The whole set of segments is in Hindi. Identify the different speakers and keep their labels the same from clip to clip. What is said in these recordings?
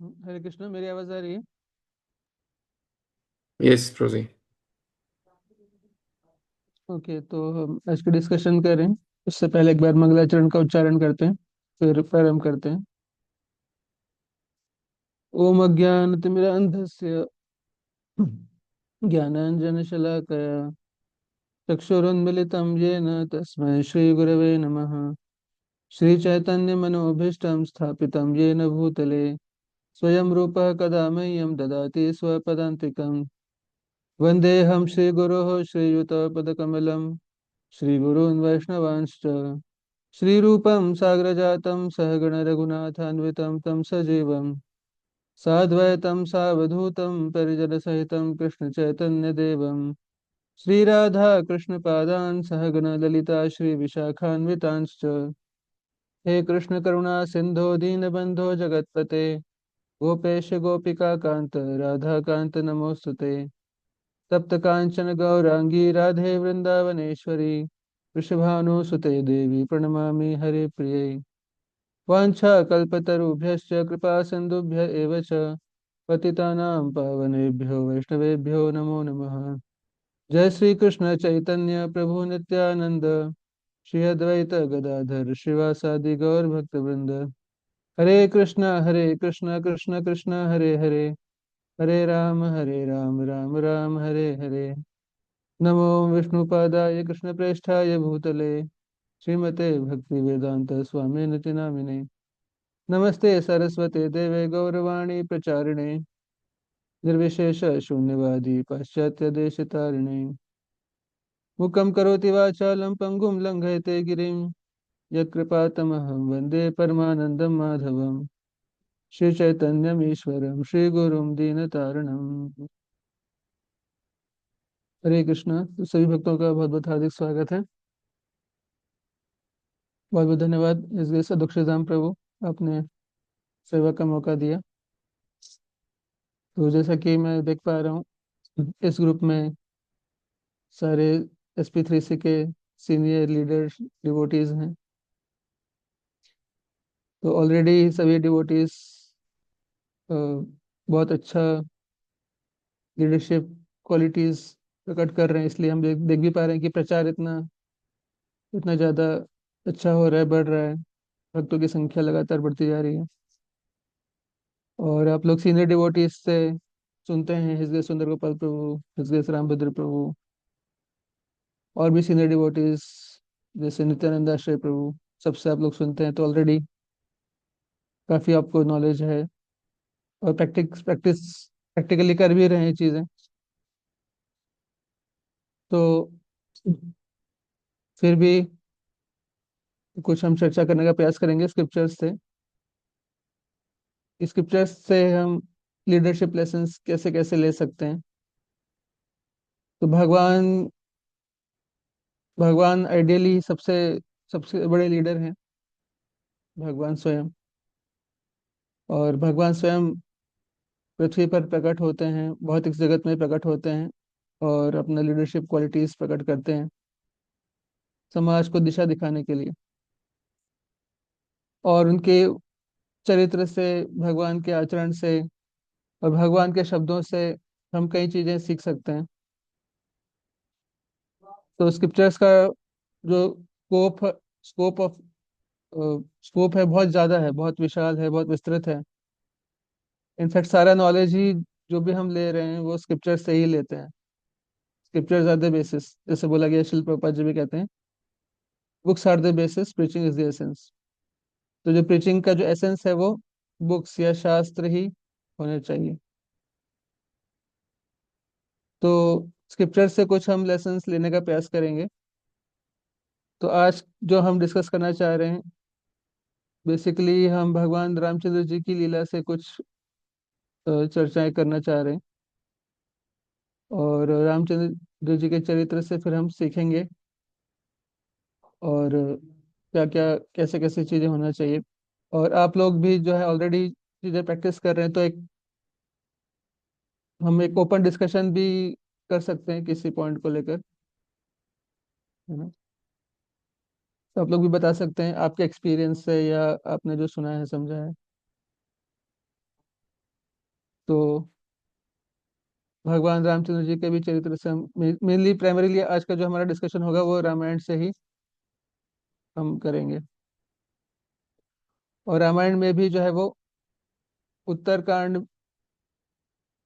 Speaker 1: हरे कृष्णा, मेरी आवाज आ रही है?
Speaker 2: यस प्रोजी।
Speaker 1: ओके, तो हम आज की डिस्कशन करें। उससे पहले एक बार मंगलाचरण का उच्चारण करते हैं, फिर प्रारंभ करते हैं। ओम अज्ञानतिमिरान्धस्य ज्ञानाञ्जनशलाकया चक्षुरुन्मिलितं येन तस्मै श्रीगुरवे नमः। श्रीचैतन्यमनोभीष्टं स्थापितं येन भूतले स्वयं रूपः कदा मह्यं ददाति स्वपदान्तिकम्। वन्देऽहं श्रीगुरोः श्रीयुतपदकमलं श्रीगुरून् वैष्णवांश्च श्रीरूपं साग्रजातं सहगण रघुनाथान्वितं तं सजीवं साद्वैतं सावधूतं परिजनसहितं कृष्णचैतन्यदेवं श्रीराधा कृष्णपादान् सहगण ललिता श्रीविशाखान्वितांश्च। हे कृष्ण करुणा सिन्धो दीनबन्धो जगत्पते गोपेश गोपिका कान्त राधा कान्त नमोऽस्तुते। तप्त कांचन गौरांगी राधे वृंदावनेश्वरी वृषभानुसुते देवी प्रणमामि हरे प्रियै। वाञ्छाकल्पतरुभ्यश्च कृपा सिन्धुभ्य एव च पतितानां पावनेभ्यो वैष्णवेभ्यो नमो नमः। जय श्री कृष्ण चैतन्य प्रभु नित्यानंद श्री अद्वैत गदाधर श्रीवासादि गौर भक्तवृंद। हरे कृष्ण कृष्ण कृष्ण हरे हरे हरे राम राम राम हरे हरे। नमो विष्णुपादाय कृष्णप्रेष्ठाय भूतले श्रीमते भक्तिवेदांत स्वामी निति नामिने। नमस्ते सरस्वते देवे गौरवाणी प्रचारिणे निर्विशेष शून्यवादी पाश्चात्य देशतारिणे। मुखं करोति वाचालं पङ्गुं लङ्घयते गिरिं यत्कृपातमहं वन्दे परमानन्दं माधवं। श्रीचैतन्यमीश्वरं श्रीगुरुं दीनतारिणम्। हरे कृष्णा। तो सभी भक्तों का बहुत बहुत हार्दिक स्वागत है। बहुत बहुत धन्यवाद इस सदुक्षिधाम प्रभु, आपने सेवा का मौका दिया। तो जैसा कि मैं देख पा रहा हूँ, इस ग्रुप में सारे SP3C के सीनियर लीडर्स डिवोटीज हैं। तो ऑलरेडी सभी डिवोटीज बहुत अच्छा लीडरशिप क्वालिटीज प्रकट कर रहे हैं, इसलिए हम देख भी पा रहे हैं कि प्रचार इतना इतना ज़्यादा अच्छा हो रहा है, बढ़ रहा है। भक्तों की संख्या लगातार बढ़ती जा रही है। और आप लोग सीनियर डिवोटीज से सुनते हैं, हृदय सुंदर गोपाल प्रभु, हृदय रामभद्र प्रभु, और भी सीनियर डिवोटीज जैसे नित्यानंद आश्रय प्रभु, सबसे आप लोग सुनते हैं, तो ऑलरेडी काफ़ी आपको नॉलेज है और प्रैक्टिस प्रैक्टिस प्रैक्टिकली कर भी रहे हैं चीज़ें। तो फिर भी कुछ हम चर्चा करने का प्रयास करेंगे स्क्रिप्चर्स से। स्क्रिप्चर्स से हम लीडरशिप लेसन्स कैसे कैसे ले सकते हैं। तो भगवान भगवान आइडियली सबसे सबसे बड़े लीडर हैं, भगवान स्वयं। और भगवान स्वयं पृथ्वी पर प्रकट होते हैं, भौतिक जगत में प्रकट होते हैं और अपना लीडरशिप क्वालिटीज प्रकट करते हैं समाज को दिशा दिखाने के लिए। और उनके चरित्र से, भगवान के आचरण से और भगवान के शब्दों से हम कई चीजें सीख सकते हैं। तो स्क्रिप्चर्स का जो स्कोप स्कोप ऑफ स्कोप है, बहुत ज्यादा है, बहुत विशाल है, बहुत विस्तृत है। इनफैक्ट सारा नॉलेज ही जो भी हम ले रहे हैं वो स्क्रिप्चर से ही लेते हैं। स्क्रिप्चर्स आर द बेसिस, जैसे बोला गया, शिल प्रभुपाद जी भी कहते हैं, books are the basis, preaching is the essence. तो जो प्रीचिंग का जो एसेंस है वो बुक्स या शास्त्र ही होने चाहिए। तो स्क्रिप्चर से कुछ हम लेसन्स लेने का प्रयास करेंगे। तो आज जो हम डिस्कस करना चाह रहे हैं, बेसिकली हम भगवान रामचंद्र जी की लीला से कुछ चर्चाएं करना चाह रहे हैं। और रामचंद्र जी के चरित्र से फिर हम सीखेंगे और क्या क्या कैसे कैसे चीज़ें होना चाहिए। और आप लोग भी जो है ऑलरेडी चीज़ें प्रैक्टिस कर रहे हैं, तो हम एक ओपन डिस्कशन भी कर सकते हैं किसी पॉइंट को लेकर, है ना। तो आप लोग भी बता सकते हैं आपके एक्सपीरियंस से या आपने जो सुना है समझा है। तो भगवान रामचंद्र जी के भी चरित्र से हम मेनली प्राइमरीली आज का जो हमारा डिस्कशन होगा वो रामायण से ही हम करेंगे। और रामायण में भी जो है वो उत्तरकांड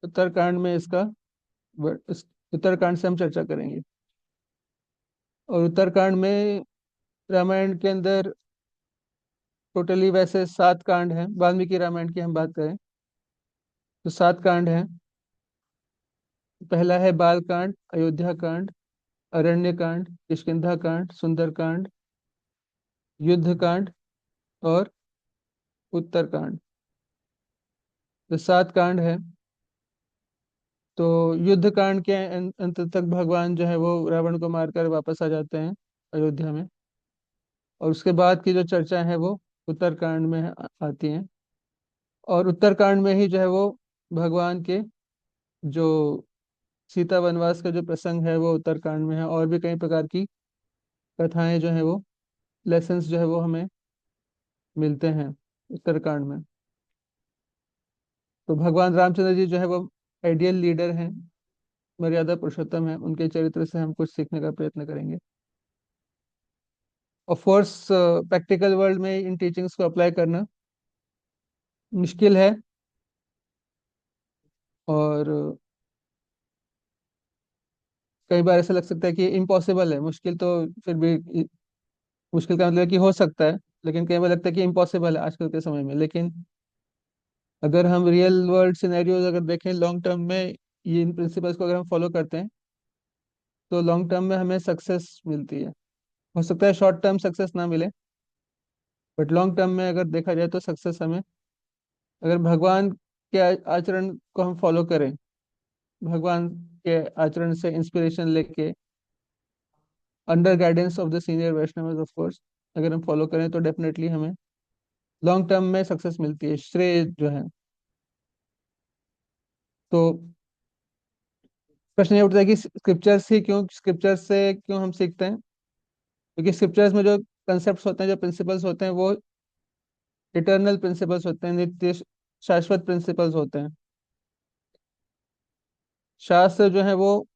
Speaker 1: उत्तरकांड में इसका इस उत्तरकांड से हम चर्चा करेंगे। और उत्तरकांड में रामायण के अंदर टोटली वैसे 7 कांड हैं। वाल्मीकि रामायण की हम बात करें तो 7 कांड हैं। पहला है बाल कांड, अयोध्या कांड, अरण्य कांड, किष्किंधा कांड, सुंदर कांड, युद्ध कांड और उत्तरकांड। तो 7 कांड है। तो युद्ध कांड के अंत तक भगवान जो है वो रावण को मारकर वापस आ जाते हैं अयोध्या में। और उसके बाद की जो चर्चा है वो उत्तरकांड में आती हैं। और उत्तरकांड में ही जो है वो भगवान के जो सीता वनवास का जो प्रसंग है वो उत्तरकांड में है। और भी कई प्रकार की कथाएं जो है वो लेसन्स जो है वो हमें मिलते हैं उत्तरकांड में। तो भगवान रामचंद्र जी जो है वो आइडियल लीडर हैं, मर्यादा पुरुषोत्तम है। उनके चरित्र से हम कुछ सीखने का प्रयत्न करेंगे। ऑफ कोर्स प्रैक्टिकल वर्ल्ड में इन टीचिंग्स को अप्लाई करना मुश्किल है। और कई बार ऐसा लग सकता है कि इम्पॉसिबल है। मुश्किल तो फिर भी मुश्किल का मतलब है कि हो सकता है, लेकिन कई बार लगता है कि इम्पॉसिबल है आजकल के समय में। लेकिन अगर हम रियल वर्ल्ड सिनेरियोज अगर देखें लॉन्ग टर्म में, ये इन प्रिंसिपल्स को अगर हम फॉलो करते हैं तो लॉन्ग टर्म में हमें सक्सेस मिलती है। हो सकता है शॉर्ट टर्म सक्सेस ना मिले, बट लॉन्ग टर्म में अगर देखा जाए तो सक्सेस हमें, अगर भगवान के आचरण को हम फॉलो करें, भगवान के आचरण से इंस्पिरेशन लेके, under guidance of the senior Vaishnava of course, अगर हम फॉलो करें तो डेफिनेटली हमें लॉन्ग टर्म में सक्सेस मिलती है, श्रेय जो है। तो प्रश्न ये उठता है कि स्क्रिप्चर्स से क्यों हम सीखते हैं। क्योंकि स्क्रिप्चर्स में जो कंसेप्ट होते हैं, जो प्रिंसिपल्स होते हैं वो इटर्नल प्रिंसिपल्स होते हैं, नित्य शाश्वत प्रिंसिपल्स होते हैं। शास्त्र जो है वो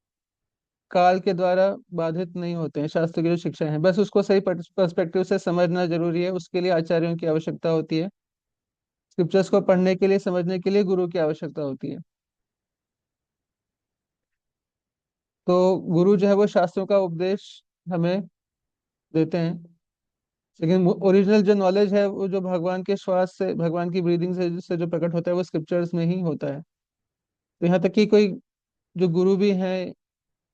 Speaker 1: काल के द्वारा बाधित नहीं होते हैं। शास्त्र की जो शिक्षा है बस उसको सही पर्सपेक्टिव से समझना जरूरी है, उसके लिए आचार्यों की आवश्यकता होती है। स्क्रिप्चर्स को पढ़ने के लिए, समझने के लिए गुरु की आवश्यकता होती है। तो गुरु जो है वो शास्त्रों का उपदेश हमें देते हैं। लेकिन ओरिजिनल जो नॉलेज है वो जो भगवान के श्वास से, भगवान की ब्रीदिंग से जो प्रकट होता है वो स्क्रिप्चर्स में ही होता है। तो यहाँ तक कि कोई जो गुरु भी हैं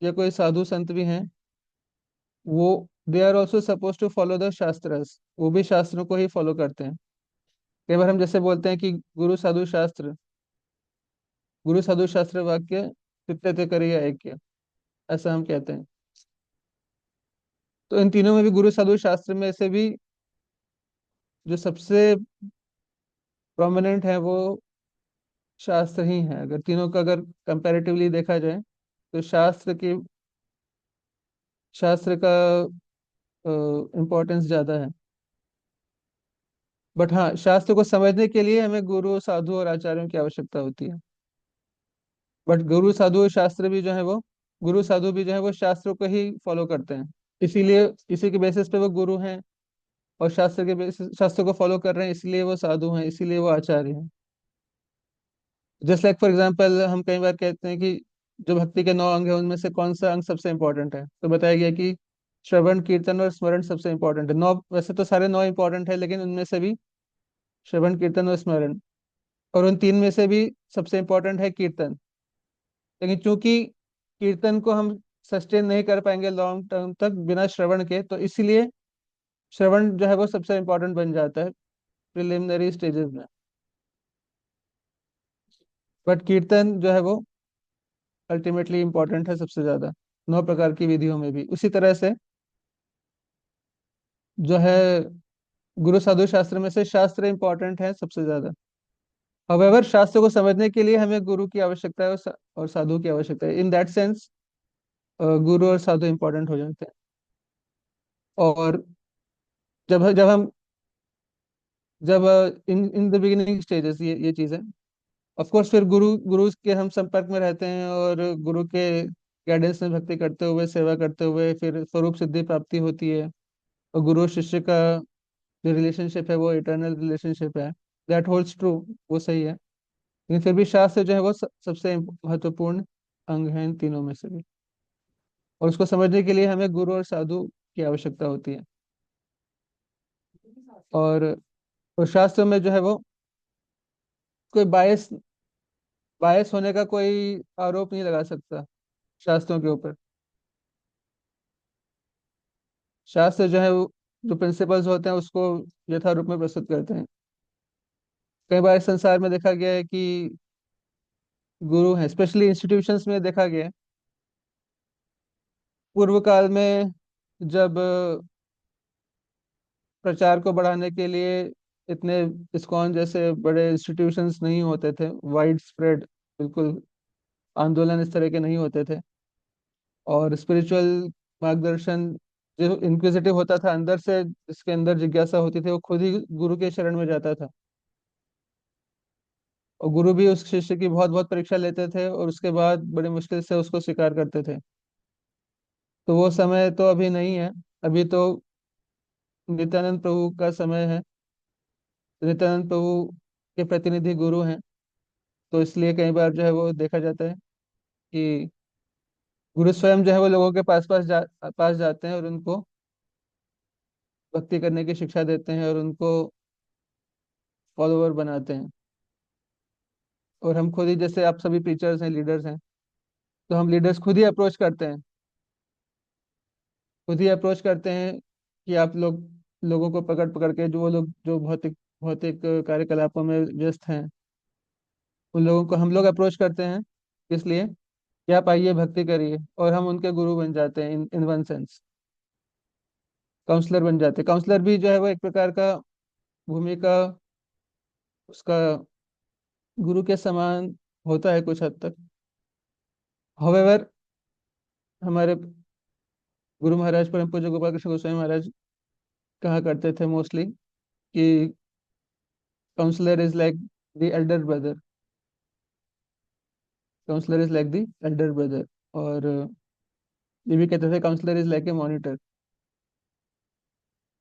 Speaker 1: या कोई साधु संत भी हैं, वो they are also suppose to follow the shastras, वो भी शास्त्रों को ही फॉलो करते हैं। कई बार हम जैसे बोलते हैं कि गुरु साधु शास्त्र वाक्य चित्त करिय ऐक्य, ऐसा हम कहते हैं। तो इन तीनों में भी गुरु साधु शास्त्र में से भी जो सबसे प्रोमिनेंट है वो शास्त्र ही है। अगर तीनों का अगर कंपैरेटिवली देखा जाए तो शास्त्र का इम्पोर्टेंस ज्यादा है। बट हाँ, शास्त्र को समझने के लिए हमें गुरु साधु और आचार्यों की आवश्यकता होती है। बट गुरु साधु भी जो है वो शास्त्रों को ही फॉलो करते हैं। इसीलिए इसी के बेसिस पे वो गुरु हैं। और शास्त्र को फॉलो कर रहे हैं, इसलिए वो साधु हैं, इसीलिए वो आचार्य हैं। जस्ट लाइक फॉर एग्जाम्पल, हम कई बार कहते हैं कि जो भक्ति के 9 अंग है उनमें से कौन सा अंग सबसे इंपॉर्टेंट है, तो बताया गया कि श्रवण कीर्तन और स्मरण सबसे इंपॉर्टेंट है। 9 वैसे तो सारे 9 इंपॉर्टेंट है, लेकिन उनमें से भी श्रवण कीर्तन और स्मरण, और उन तीन में से भी सबसे इंपॉर्टेंट है कीर्तन। लेकिन चूंकि कीर्तन को हम सस्टेन नहीं कर पाएंगे लॉन्ग टर्म तक बिना श्रवण के, तो इसीलिए श्रवण जो है वो सबसे इंपॉर्टेंट बन जाता है प्रिलिमिनरी स्टेजेस में। बट कीर्तन जो है वो अल्टीमेटली इंपॉर्टेंट है सबसे ज्यादा, 9 प्रकार की विधियों में भी। उसी तरह से जो है गुरु साधु शास्त्र में से शास्त्र इंपॉर्टेंट है सबसे ज्यादा। हवेवर शास्त्र को समझने के लिए हमें गुरु की आवश्यकता है और साधु की आवश्यकता है। इन दैट सेंस गुरु और साधु इंपॉर्टेंट हो जाते हैं। और जब जब हम जब इन इन द बिगिनिंग स्टेजेस ये चीज है। ऑफ कोर्स फिर गुरु के हम संपर्क में रहते हैं, और गुरु के गाइडेंस में भक्ति करते हुए, सेवा करते हुए फिर स्वरूप सिद्धि प्राप्ति होती है। और गुरु शिष्य का जो रिलेशनशिप है वो इटर्नल रिलेशनशिप है। दैट होल्ड्स ट्रू, वो सही है। लेकिन फिर भी शास्त्र जो है वो सबसे महत्वपूर्ण अंग है इन तीनों में से भी। और उसको समझने के लिए हमें गुरु और साधु की आवश्यकता होती है। और और शास्त्र में जो है वो कोई बायस बायस होने का कोई आरोप नहीं लगा सकता शास्त्रों के ऊपर। शास्त्र जो है वो जो प्रिंसिपल्स होते हैं उसको यथारूप में प्रस्तुत करते हैं। कई बार इस संसार में देखा गया है कि गुरु हैं, स्पेशली इंस्टीट्यूशंस में देखा गया है। पूर्व काल में जब प्रचार को बढ़ाने के लिए इतने इस्कॉन जैसे बड़े इंस्टीट्यूशंस नहीं होते थे, वाइड स्प्रेड बिल्कुल आंदोलन इस तरह के नहीं होते थे, और स्पिरिचुअल मार्गदर्शन जो इंक्विजिटिव होता था अंदर से, जिसके अंदर जिज्ञासा होती थी, वो खुद ही गुरु के शरण में जाता था। और गुरु भी उस शिष्य की बहुत बहुत परीक्षा लेते थे, और उसके बाद बड़ी मुश्किल से उसको स्वीकार करते थे। तो वो समय तो अभी नहीं है। अभी तो नित्यानंद प्रभु का समय है। नित्यानंद प्रभु के प्रतिनिधि गुरु हैं। तो इसलिए कई बार जो है वो देखा जाता है कि गुरु स्वयं जो है वो लोगों के पास जाते हैं और उनको भक्ति करने की शिक्षा देते हैं, और उनको फॉलोवर बनाते हैं। और हम खुद ही, जैसे आप सभी टीचर्स हैं, लीडर्स हैं, तो हम लीडर्स खुद ही अप्रोच करते हैं। खुद ही अप्रोच करते हैं कि आप लोग लोगों को पकड़ पकड़ के, जो वो लोग जो भौतिक भौतिक कार्यकलापों में व्यस्त हैं, उन लोगों को हम लोग अप्रोच करते हैं। इसलिए कि आप आइए भक्ति करिए, और हम उनके गुरु बन जाते हैं, इन इन वन सेंस काउंसलर बन जाते हैं। काउंसलर भी जो है वो एक प्रकार का भूमिका उसका गुरु के समान होता है कुछ हद तक। हाउएवर, हमारे गुरु महाराज परम पूज्य गोपाल कृष्ण गोस्वामी महाराज कहा करते थे मोस्टली कि counsellor is like the elder brother. Counsellor is like the elder brother. और ये भी कहते थे counsellor is like a monitor.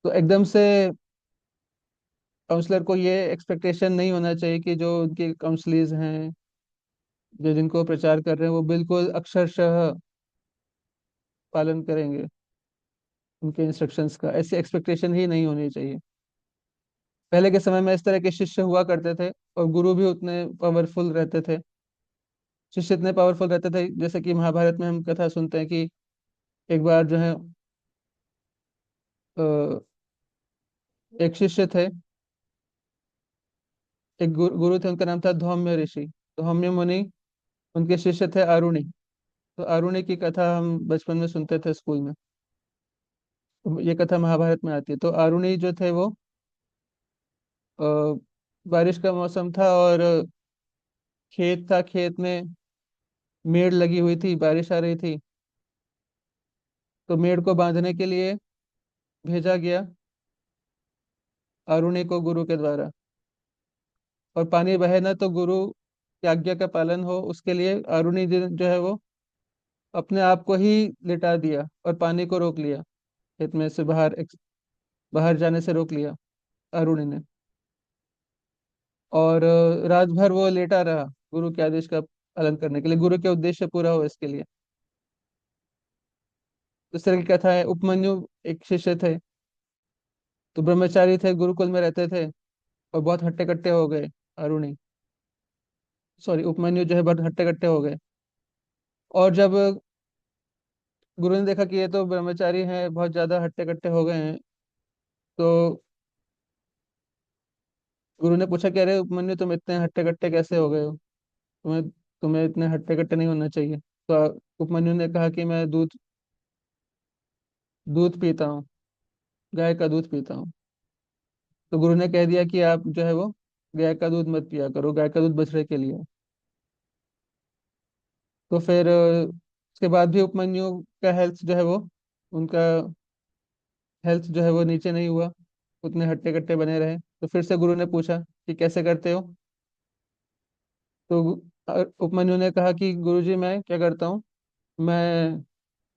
Speaker 1: तो एकदम से काउंसलर को ये एक्सपेक्टेशन नहीं होना चाहिए कि जो उनके काउंसलीज हैं, जो जिनको प्रचार कर रहे हैं, वो बिल्कुल अक्षरशः पालन करेंगे उनके इंस्ट्रक्शंस का। ऐसी एक्सपेक्टेशन ही नहीं होनी चाहिए। पहले के समय में इस तरह के शिष्य हुआ करते थे, और गुरु भी उतने पावरफुल रहते थे। शिष्य इतने पावरफुल रहते थे, जैसे कि महाभारत में हम कथा सुनते हैं कि एक बार जो है अ, एक शिष्य थे, एक गुरु थे, उनका नाम था धौम्य ऋषि। धौम्य मुनि, उनके शिष्य थे आरुणि। तो आरुणि की कथा हम बचपन में सुनते थे स्कूल में। तो ये कथा महाभारत में आती है। तो आरुणि जो थे वो अ, बारिश का मौसम था, और खेत था, खेत में मेड़ लगी हुई थी, बारिश आ रही थी। तो मेड़ को बांधने के लिए भेजा गया आरुणि को गुरु के द्वारा। और पानी बहे ना, तो गुरु की आज्ञा का पालन हो, उसके लिए आरुणि जो है वो अपने आप को ही लिटा दिया और पानी को रोक लिया। खेत में से बाहर जाने से रोक लिया अरुणि ने। और रात भर वो लेटा रहा गुरु के आदेश का पालन करने के लिए, गुरु के उद्देश्य पूरा हो इसके लिए। इस तरह की कथा है। उपमन्यु एक शिष्य थे, तो ब्रह्मचारी थे, गुरुकुल में रहते थे, और बहुत हट्टे कट्टे हो गए। अरुणी सॉरी उपमन्यु जो है बहुत हट्टे कट्टे हो गए। और जब गुरु ने देखा कि ये तो ब्रह्मचारी हैं, बहुत ज्यादा हट्टे कट्टे हो गए हैं, तो गुरु ने पूछा कि अरे उपमन्यु, तुम इतने हट्टे कट्टे कैसे हो गए हो? तुम्हें तुम्हें इतने हट्टे कट्टे नहीं होना चाहिए। तो उपमन्यु ने कहा कि मैं दूध दूध पीता हूँ, गाय का दूध पीता हूँ। तो गुरु ने कह दिया कि आप जो है वो गाय का दूध मत पिया करो, गाय का दूध बछड़े के लिए है। तो फिर उसके बाद भी उपमन्यु का हेल्थ जो है वो उनका हेल्थ जो है वो नीचे नहीं हुआ, उतने हट्टे कट्टे बने रहे। तो फिर से गुरु ने पूछा कि कैसे करते हो? तो उपमन्यु ने कहा कि गुरुजी मैं क्या करता हूँ, मैं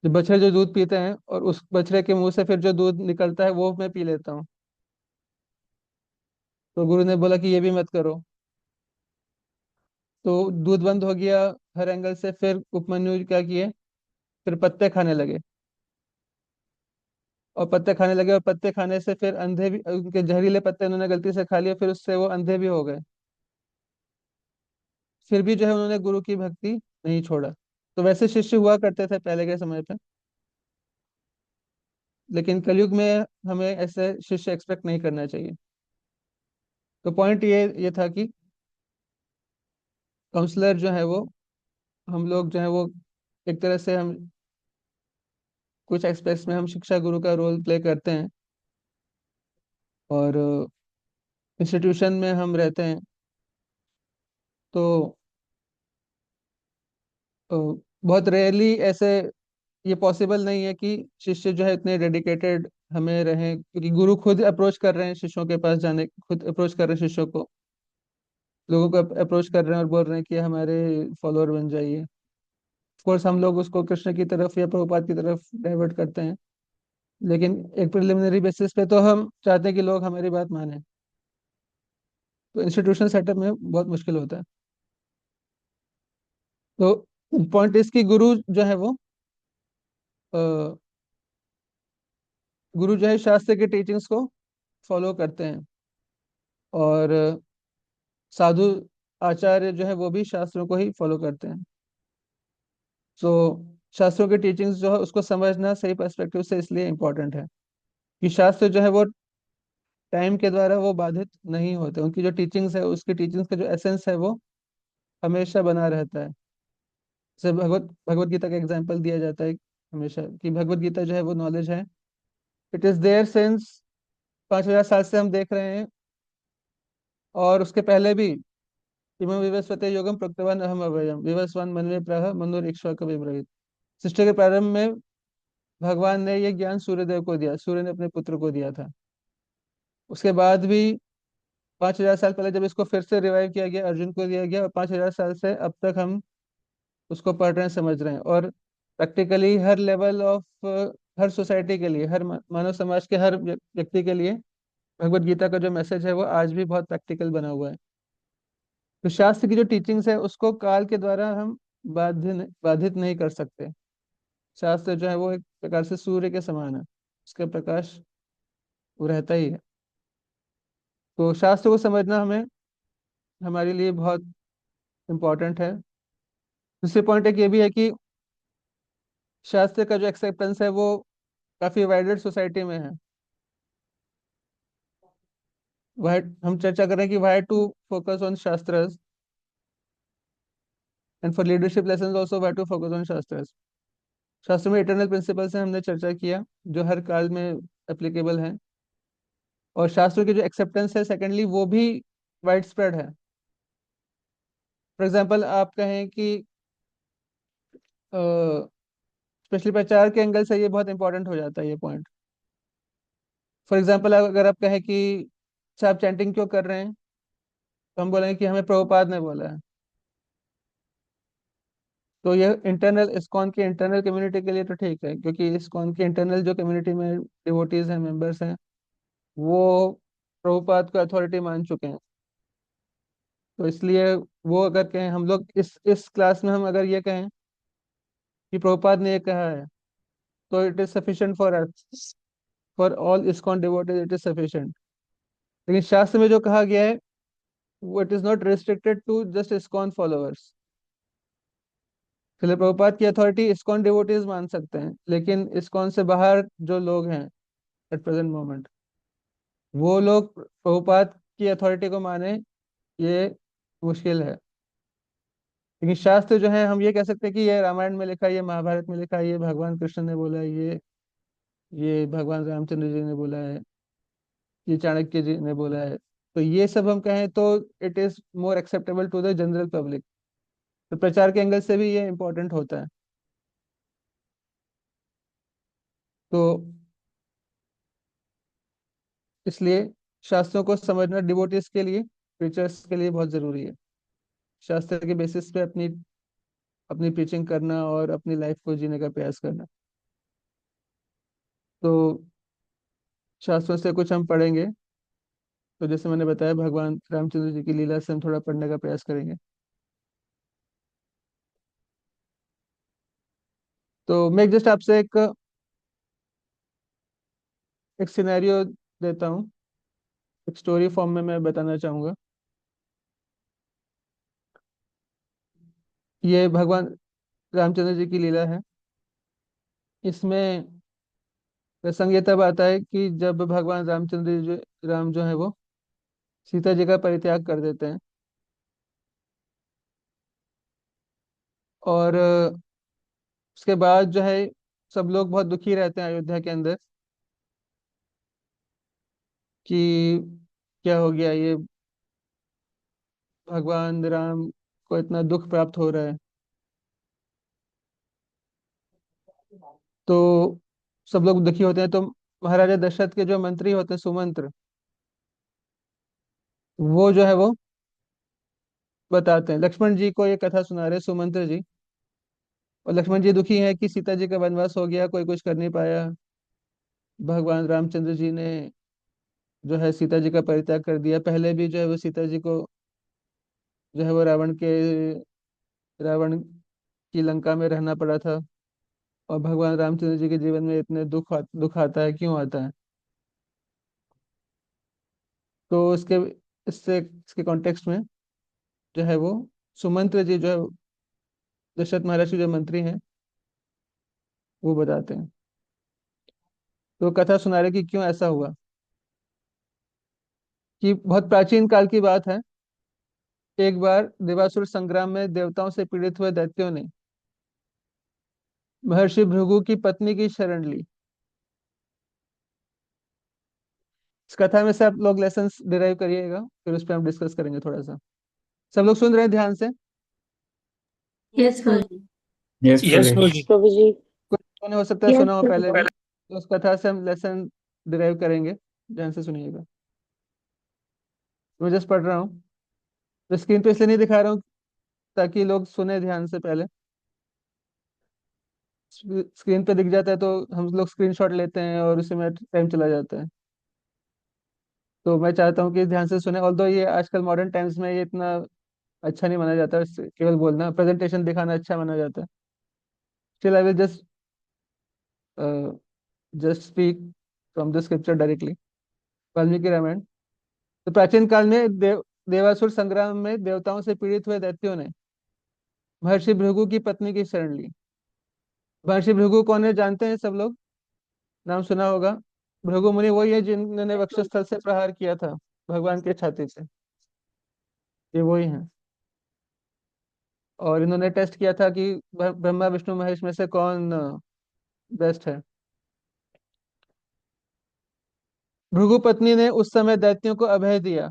Speaker 1: जो बछड़े जो दूध पीते हैं और उस बछड़े के मुंह से फिर जो दूध निकलता है वो मैं पी लेता हूँ। तो गुरु ने बोला कि ये भी मत करो। तो दूध बंद हो गया हर एंगल से। फिर उपमन्यु क्या किए, फिर पत्ते खाने लगे। और पत्ते खाने लगे, और पत्ते खाने से फिर अंधे भी, उनके जहरीले पत्ते उन्होंने गलती से खा लिए, फिर उससे वो अंधे भी हो गए। फिर भी जो है उन्होंने गुरु की भक्ति नहीं छोड़ा। तो वैसे शिष्य हुआ करते थे पहले के समय पे, लेकिन कलयुग में हमें ऐसे शिष्य एक्सपेक्ट नहीं करना चाहिए। तो पॉइंट ये था कि काउंसलर जो है वो, हम लोग जो है वो एक तरह से हम कुछ एस्पेक्ट्स में हम शिक्षा गुरु का रोल प्ले करते हैं। और इंस्टीट्यूशन में हम रहते हैं, तो अ, बहुत रेयरली ऐसे ये पॉसिबल नहीं है कि शिष्य जो है इतने डेडिकेटेड हमें रहें, क्योंकि गुरु खुद अप्रोच कर रहे हैं शिष्यों के पास जाने, खुद अप्रोच कर रहे हैं शिष्यों को, लोगों को अप्रोच कर रहे हैं और बोल रहे हैं कि हमारे फॉलोअर बन जाइए। ऑफ कोर्स हम लोग उसको कृष्ण की तरफ या प्रभुपाद की तरफ डाइवर्ट करते हैं, लेकिन एक प्रिलिमिनरी बेसिस पे तो हम चाहते हैं कि लोग हमारी बात माने। तो इंस्टीट्यूशनल सेटअप में बहुत मुश्किल होता है। तो पॉइंट इसकी गुरु जो है वो अ, गुरु जो है शास्त्र के टीचिंग्स को फॉलो करते हैं। और साधु आचार्य जो है वो भी शास्त्रों को ही फॉलो करते हैं। तो शास्त्रों के टीचिंग्स जो है उसको समझना सही पर्सपेक्टिव से इसलिए इम्पोर्टेंट है कि शास्त्र जो है वो टाइम के द्वारा वो बाधित नहीं होते, उनकी जो टीचिंग्स है उसकी टीचिंग्स का जो एसेंस है वो हमेशा बना रहता है। जैसे भगवत भगवत गीता का एग्जाम्पल दिया जाता है हमेशा, कि भगवत गीता जो है वो नॉलेज है, इट इज देयर सिंस 5,000 साल से हम देख रहे हैं। और उसके पहले भी इमं विवस्वते योगम प्रोक्तवान अहम अव्ययम विवस्वान मनवे प्रह मनोर इक्ष्वाकु विब्रवीत। सृष्टि के प्रारंभ में भगवान ने ये ज्ञान सूर्यदेव को दिया, सूर्य ने अपने पुत्र को दिया था। उसके बाद भी 5,000 साल पहले जब इसको फिर से रिवाइव किया गया, अर्जुन को दिया गया, और 5,000 साल से अब तक हम उसको पढ़ रहे हैं, समझ रहे हैं। और practically her level of, her society के लिए, हर मानव समाज के हर व्यक्ति के लिए भगवत गीता का जो मैसेज है वो आज भी बहुत प्रैक्टिकल बना हुआ है। तो शास्त्र की जो टीचिंग्स है उसको काल के द्वारा हम बाधित नहीं कर सकते। शास्त्र जो है वो एक प्रकार से सूर्य के समान है, उसका प्रकाश वो रहता ही है। तो शास्त्र को समझना हमें, हमारे लिए बहुत इम्पोर्टेंट है। दूसरी पॉइंट एक ये भी है कि शास्त्र का जो एक्सेप्टेंस है वो काफी वाइडर सोसाइटी में है। वाई हम चर्चा कर रहे हैं कि why to focus on shastras, and for leadership lessons also why to focus on shastras. शास्त्र में इटर्नल प्रिंसिपल्स हैं, हमने चर्चा किया, जो हर काल में एप्लीकेबल है। और शास्त्रों की जो एक्सेप्टेंस है सेकेंडली वो भी वाइड स्प्रेड है। फॉर एग्जाम्पल आप कहें कि स्पेशली प्रचार के एंगल से ये बहुत इंपॉर्टेंट हो जाता है ये पॉइंट। फॉर एग्जाम्पल अगर आप कहें कि अच्छा आप चैंटिंग क्यों कर रहे हैं, तो हम बोलेंगे कि हमें प्रभुपाद ने बोला है। तो ये इंटरनल इस्कॉन की इंटरनल कम्युनिटी के लिए तो ठीक है, क्योंकि इस्कॉन की इंटरनल जो कम्युनिटी में डिवोटीज हैं, मेंबर्स हैं, वो प्रभुपाद को अथॉरिटी मान चुके हैं। तो इसलिए वो अगर कहें, हम लोग इस क्लास में हम अगर ये कहें कि प्रभुपाद ने ये कहा है, तो it is sufficient for us, for all ISKCON devotees it is sufficient. लेकिन शास्त्र में जो कहा गया है वो it is not restricted to just ISKCON followers. चलिए प्रभुपाद की अथॉरिटी इस्कॉन डिवोटीज मान सकते हैं, लेकिन इस्कॉन से बाहर जो लोग हैं एट प्रेजेंट मोमेंट, वो लोग प्रभुपाद की अथॉरिटी को माने, ये मुश्किल है। लेकिन शास्त्र जो है हम ये कह सकते हैं कि ये रामायण में लिखा है, ये महाभारत में लिखा है, ये भगवान कृष्ण ने बोला है, ये भगवान रामचंद्र जी ने बोला है, ये चाणक्य जी ने बोला है। तो ये सब हम कहें तो it is more acceptable to the general public. तो प्रचार के एंगल से भी ये इम्पोर्टेंट होता है। तो इसलिए शास्त्रों को समझना डिवोटीज के लिए, प्रीचर्स के लिए बहुत जरूरी है। शास्त्र के बेसिस पे अपनी अपनी प्रीचिंग करना और अपनी लाइफ को जीने का प्रयास करना। तो शास्त्रों से कुछ हम पढ़ेंगे। तो जैसे मैंने बताया, भगवान रामचंद्र जी की लीला से हम थोड़ा पढ़ने का प्रयास करेंगे। तो मैं जस्ट आपसे एक सिनेरियो देता हूँ। एक स्टोरी फॉर्म में मैं बताना चाहूंगा। ये भगवान रामचंद्र जी की लीला है। इसमें प्रसंग ये तब आता है कि जब भगवान रामचंद्र जी राम जो है वो सीता जी का परित्याग कर देते हैं। और उसके बाद जो है सब लोग बहुत दुखी रहते हैं अयोध्या के अंदर कि क्या हो गया ये, भगवान राम को इतना दुख प्राप्त हो रहा है। तो सब लोग दुखी होते हैं। तो महाराजा दशरथ के जो मंत्री होते हैं, सुमंत्र, वो जो है वो बताते हैं, लक्ष्मण जी को ये कथा सुना रहे सुमंत्र जी। और लक्ष्मण जी दुखी हैं कि सीता जी का वनवास हो गया, कोई कुछ कर नहीं पाया। भगवान रामचंद्र जी ने जो है सीता जी का परित्याग कर दिया। पहले भी जो है वो सीता जी को जो है वो रावण की लंका में रहना पड़ा था। और भगवान रामचंद्र जी के जीवन में इतने दुख आता है, क्यों आता है? तो इसके कॉन्टेक्स्ट में जो है वो सुमंत्र जी जो है दशरथ महाराज के जो मंत्री हैं, वो बताते हैं। तो कथा सुना रहे कि क्यों ऐसा हुआ। कि बहुत प्राचीन काल की बात है। एक बार देवासुर संग्राम में देवताओं से पीड़ित हुए दैत्यों ने महर्षि भृगु की पत्नी की शरण ली। इस कथा में से आप लोग लेसन्स डिराइव करिएगा, फिर उस पर हम डिस्कस करेंगे थोड़ा सा। सब लोग सुन रहे हैं ध्यान से?
Speaker 2: यस प्रभु।
Speaker 3: यस
Speaker 4: यस
Speaker 3: प्रभु।
Speaker 4: प्रभु जी।
Speaker 2: प्रभु जी।
Speaker 1: कुछ लोगों ने हो सकता है
Speaker 2: यस
Speaker 1: सुना हो
Speaker 2: प्रभु।
Speaker 1: पहले भी। तो उस कथा से हम लेसन डिराइव करेंगे। ध्यान से सुनिएगा। मैं जस्ट पढ़ रहा हूँ। तो स्क्रीन पे इसलिए नहीं दिखा रहा हूँ ताकि लोग सुने ध्यान से पहले। स्क्रीन पे दिख जाता है तो हम लोग स्क्रीनशॉट लेते हैं और उसी में टाइम चला जाता है। तो मैं चाहता हूँ कि ध्यान से सुने। ऑल्दो ये आजकल मॉडर्न टाइम्स में ये इतना अच्छा नहीं माना जाता, केवल बोलना प्रेजेंटेशन दिखाना अच्छा माना जाता है। Still I will just speak from the scripture directly. Valmiki Ramayana. तो प्राचीन काल में देवासुर संग्राम में देवताओं से पीड़ित हुए दैत्यों ने महर्षि भृगु की पत्नी की शरण ली। महर्षि भृगु कौन है, जानते हैं सब लोग? नाम सुना होगा। भृगु मुनि वही है जिन्होंने वक्षस्थल से प्रहार किया था भगवान के छाती से। ये वही हैं। और इन्होंने टेस्ट किया था कि ब्रह्मा विष्णु महेश में से कौन बेस्ट है। भृगु पत्नी ने उस समय दैत्यों को अभय दिया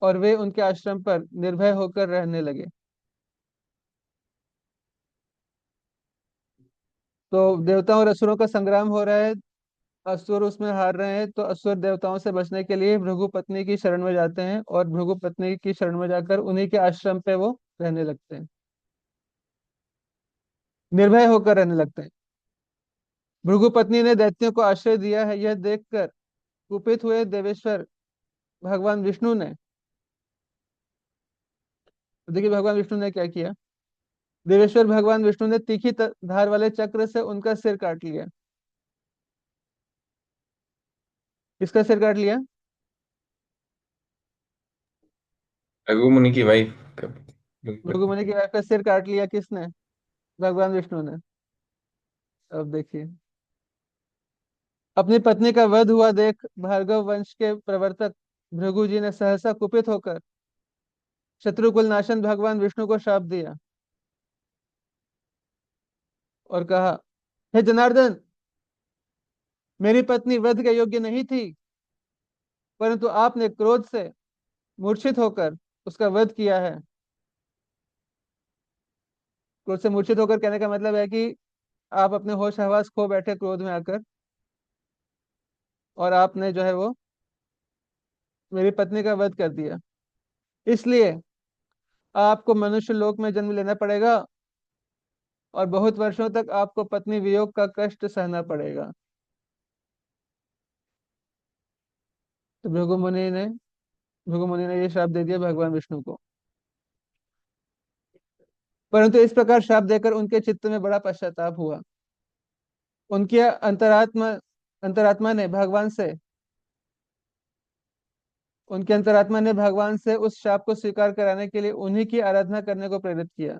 Speaker 1: और वे उनके आश्रम पर निर्भय होकर रहने लगे। तो देवताओं और असुरों का संग्राम हो रहा है। असुर उसमें हार रहे हैं, तो असुर देवताओं से बचने के लिए भृगु पत्नी की शरण में जाते हैं और भृगु पत्नी की शरण में जाकर उन्हीं के आश्रम पे वो रहने लगते हैं, निर्भय होकर रहने लगते हैं। भृगु पत्नी ने दैत्यों को आश्रय दिया है, यह देखकर कुपित हुए देवेश्वर भगवान विष्णु ने, तो देखिए भगवान विष्णु ने क्या किया। देवेश्वर भगवान विष्णु ने तीखी धार वाले चक्र से उनका सिर काट लिया। किसका सिर काट लिया?
Speaker 3: रघु मुनि की वाइफ का।
Speaker 1: भृगु मुनि की वाइफ का सिर काट लिया। किसने? भगवान विष्णु ने। अब देखिए, अपनी पत्नी का वध हुआ देख भार्गव वंश के प्रवर्तक भृगु जी ने सहसा कुपित होकर शत्रुकुल नाशन भगवान विष्णु को शाप दिया और कहा, हे जनार्दन, मेरी पत्नी वध के योग्य नहीं थी, परंतु आपने क्रोध से मूर्छित होकर उसका वध किया है। क्रोध से मूर्छित होकर कहने का मतलब है कि आप अपने होश हवास खो बैठे क्रोध में आकर, और आपने जो है वो मेरी पत्नी का वध कर दिया। इसलिए आपको मनुष्य लोक में जन्म लेना पड़ेगा और बहुत वर्षों तक आपको पत्नी वियोग का कष्ट सहना पड़ेगा। तो भृगु मुनि ने ये श्राप दे दिया भगवान विष्णु को। परंतु इस प्रकार श्राप देकर उनके चित्त में बड़ा पश्चाताप हुआ। उनके अंतरात्मा ने भगवान से उनके अंतरात्मा ने भगवान से उस शाप को स्वीकार कराने के लिए उन्हीं की आराधना करने को प्रेरित किया।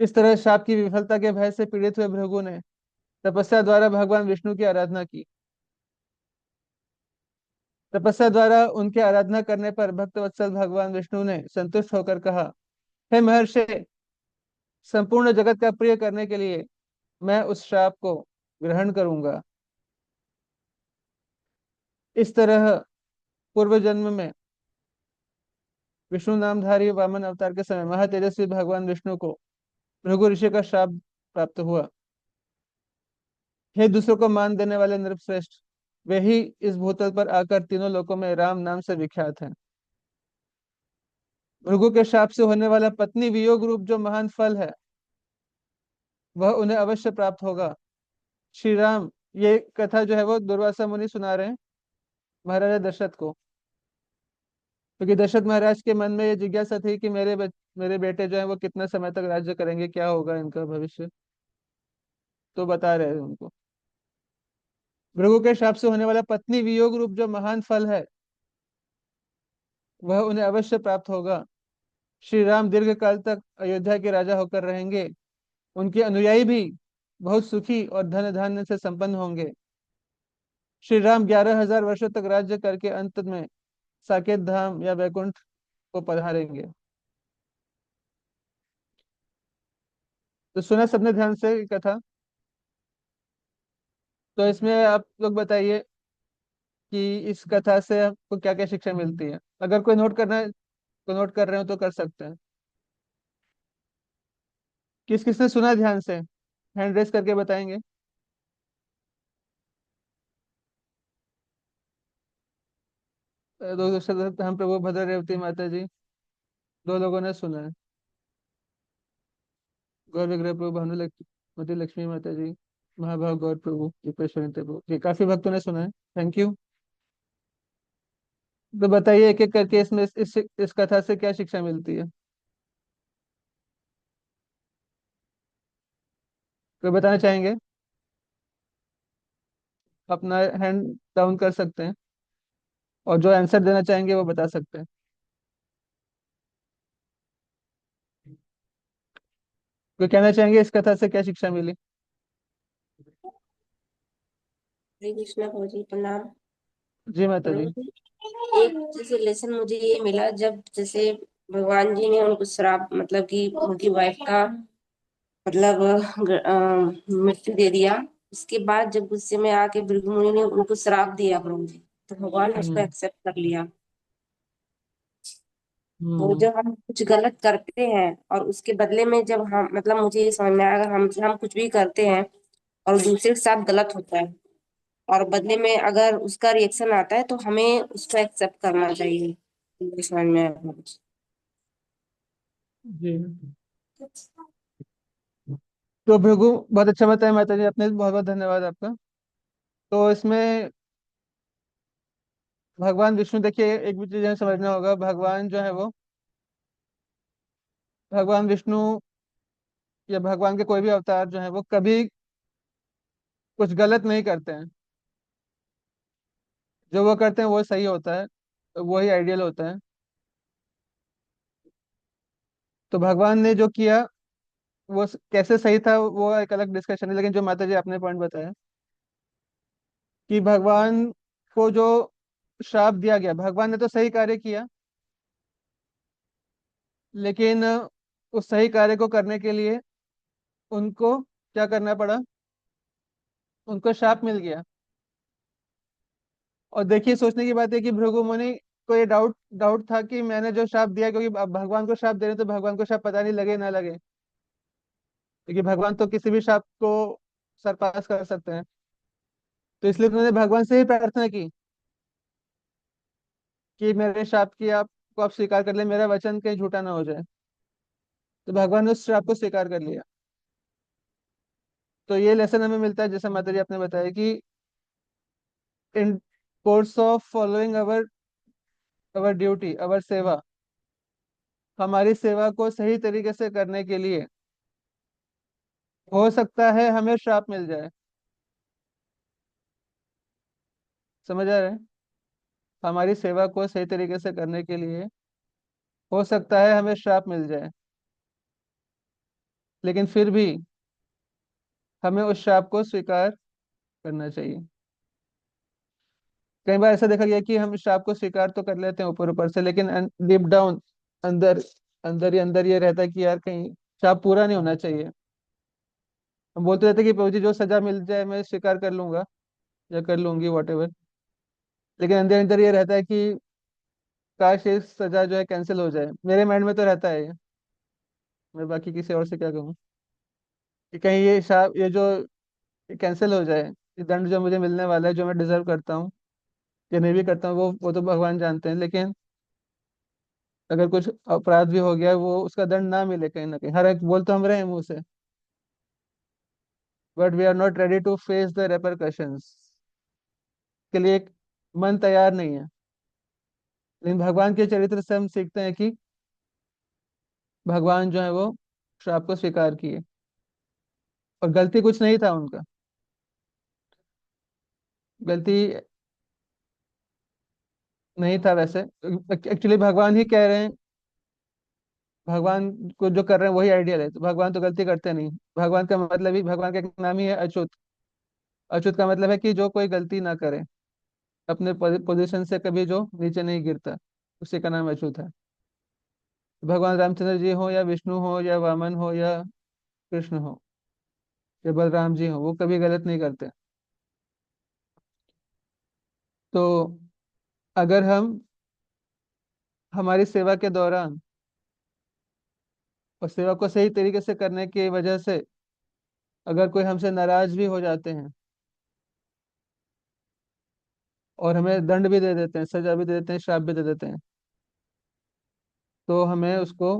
Speaker 1: इस तरह शाप की विफलता के भय से पीड़ित हुए भृगु ने तपस्या द्वारा भगवान विष्णु की आराधना की। तपस्या द्वारा उनके आराधना करने पर भक्तवत्सल भगवान विष्णु ने संतुष्ट होकर कहा, हे महर्षि, संपूर्ण जगत का प्रिय करने के लिए मैं उस शाप को ग्रहण करूंगा। इस तरह पूर्व जन्म में विष्णु नामधारी वामन अवतार के समय महातेजस्वी भगवान विष्णु को भृगु ऋषि का शाप प्राप्त हुआ। हे दूसरों को मान देने वाले नृपश्रेष्ठ, वे ही इस भूतल पर आकर तीनों लोकों में राम नाम से विख्यात हैं। भृगु के शाप से होने वाला पत्नी वियोग रूप जो महान फल है वह उन्हें अवश्य प्राप्त होगा। श्री राम, ये कथा जो है वो दुर्वासा मुनि सुना रहे हैं महाराजा दशरथ को, क्योंकि दशरथ महाराज के मन में ये जिज्ञासा थी कि मेरे बेटे जो है वो कितना समय तक राज्य करेंगे, क्या होगा इनका भविष्य। तो बता रहे हैं उनको, भृगु के शाप से होने वाला पत्नी वियोग रूप जो महान फल है वह उन्हें अवश्य प्राप्त होगा। श्री राम दीर्घ काल तक अयोध्या के राजा होकर रहेंगे। उनके अनुयायी भी बहुत सुखी और धन धान्य से संपन्न होंगे। श्री राम 11,000 वर्षों तक राज्य करके अंत में साकेत धाम या वैकुंठ को पधारेंगे। तो सुना सबने ध्यान से ये कथा। तो इसमें आप लोग बताइए कि इस कथा से आपको क्या क्या शिक्षा मिलती है। अगर कोई नोट करना है, तो नोट कर रहे हो तो कर सकते हैं। किस किसने सुना ध्यान से हैंड रेस करके बताएंगे। दो दूसरे हम प्रभु भद्र रेवती माता जी, दो लोगों ने सुना है। गौर विग्रह प्रभु भानुमति लक्ष्मी माता जी, महाभाव गौर प्रभु विपेश्वरी प्रभु, ये काफी भक्तों ने सुना है। Thank you. तो बताइए एक एक करके इसमें इस कथा से क्या शिक्षा मिलती है। कोई बताना चाहेंगे। अपना हैंड डाउन कर सकते हैं और जो आंसर देना चाहेंगे वो बता सकते हैं। कोई कहना चाहेंगे इस कथा से क्या शिक्षा मिली।
Speaker 2: हरे कृष्णा भौजी प्रणाम।
Speaker 1: जी माता जी।
Speaker 2: प्रभु जी, एक जैसे लेसन मुझे ये मिला, जब जैसे भगवान जी ने उनको श्राप, मतलब कि उनकी वाइफ का मतलब मृत्यु दे दिया। उसके बाद जब गुस्से में आके भृगु मुनि ने उनको श्राप दिया प्रभु जी, तो भगवान ने उसको
Speaker 1: हम्म।
Speaker 2: एक्सेप्ट कर लिया। तो
Speaker 1: हम्म।
Speaker 2: जब हम कुछ गलत करते हैं और उसके बदले में जब हम, मतलब मुझे ये समझ में आया, अगर हम कुछ भी करते हैं और दूसरे के साथ गलत होता है और बदले में अगर उसका रिएक्शन आता है, तो हमें उसको एक्सेप्ट करना चाहिए। ये समझ में आया।
Speaker 1: जी। तो भृगु बहुत अच्छा बताया माता जी आपने, बहुत बहुत धन्यवाद आपका। तो इसमें भगवान विष्णु, देखिए एक भी चीज हमें समझना होगा, भगवान जो है वो भगवान विष्णु या भगवान के कोई भी अवतार जो है वो कभी कुछ गलत नहीं करते हैं। जो वो करते हैं वो सही होता है, तो वही आइडियल होता है। तो भगवान ने जो किया वो कैसे सही था वो एक अलग डिस्कशन है, लेकिन जो माता जी आपने पॉइंट बताया कि भगवान को जो श्राप दिया गया, भगवान ने तो सही कार्य किया, लेकिन उस सही कार्य को करने के लिए उनको क्या करना पड़ा, उनको श्राप मिल गया। और देखिए सोचने की बात है कि भृगु मुनि को ये डाउट डाउट था कि मैंने जो श्राप दिया, क्योंकि अब भगवान को श्राप दे रहे हैं, तो भगवान को श्राप पता नहीं लगे ना लगे, क्योंकि भगवान तो किसी भी श्राप को सरपास कर सकते हैं। तो इसलिए उन्होंने भगवान से ही प्रार्थना की कि मेरे श्राप की आपको आप स्वीकार कर ले, मेरा वचन कहीं झूठा ना हो जाए। तो भगवान ने उस श्राप को स्वीकार कर लिया। तो ये लेसन हमें मिलता है, जैसे माता जी आपने बताया कि in course of following our our duty, our seva, हमारी सेवा को सही तरीके से करने के लिए हो सकता है हमें श्राप मिल जाए। समझ आ रहा है? हमारी सेवा को सही तरीके से करने के लिए हो सकता है हमें श्राप मिल जाए, लेकिन फिर भी हमें उस श्राप को स्वीकार करना चाहिए। कई बार ऐसा देखा गया कि हम श्राप को स्वीकार तो कर लेते हैं ऊपर ऊपर से, लेकिन डीप डाउन, अंदर अंदर ये रहता है कि यार कहीं श्राप पूरा नहीं होना चाहिए। हम बोलते रहते हैं कि प्रभु जी जो सजा मिल जाए मैं स्वीकार कर लूंगा या कर लूंगी, वॉट एवर। लेकिन अंदर अंदर ये रहता है कि काश ये सजा जो है कैंसिल हो जाए। मेरे माइंड में तो रहता है ये। मैं बाकी किसी और से क्या कहूँ कि कहीं ये शाप, ये जो कैंसिल हो जाए, ये दंड जो मुझे मिलने वाला है, जो मैं डिजर्व करता हूँ या नहीं भी करता हूँ, वो तो भगवान जानते हैं। लेकिन अगर कुछ अपराध भी हो गया, वो उसका दंड ना मिले कहीं ना कहीं। हर एक बोल तो हम रहे हैं मुंह से, but we are not ready to face the repercussions के लिए। एक मन तैयार नहीं है। लेकिन भगवान के चरित्र से हम सीखते हैं कि भगवान जो है वो श्राप को स्वीकार किए, और गलती कुछ नहीं था उनका। गलती नहीं था वैसे। एक्चुअली भगवान ही कह रहे हैं, भगवान को जो कर रहे हैं वही आइडियल है, तो भगवान तो गलती करते नहीं। भगवान का मतलब ही, भगवान का एक नाम ही है अच्युत। अच्युत का मतलब है कि जो कोई गलती ना करे, अपने पोजीशन से कभी जो नीचे नहीं गिरता, उसी का नाम अच्युत है। भगवान रामचंद्र जी हो या विष्णु हो या वामन हो या कृष्ण हो या बलराम जी हो, वो कभी गलत नहीं करते। तो अगर हम हमारी सेवा के दौरान और सेवा को सही तरीके से करने की वजह से अगर कोई हमसे नाराज भी हो जाते हैं और हमें दंड भी दे देते हैं, सजा भी दे देते हैं, श्राप भी दे देते हैं, तो हमें उसको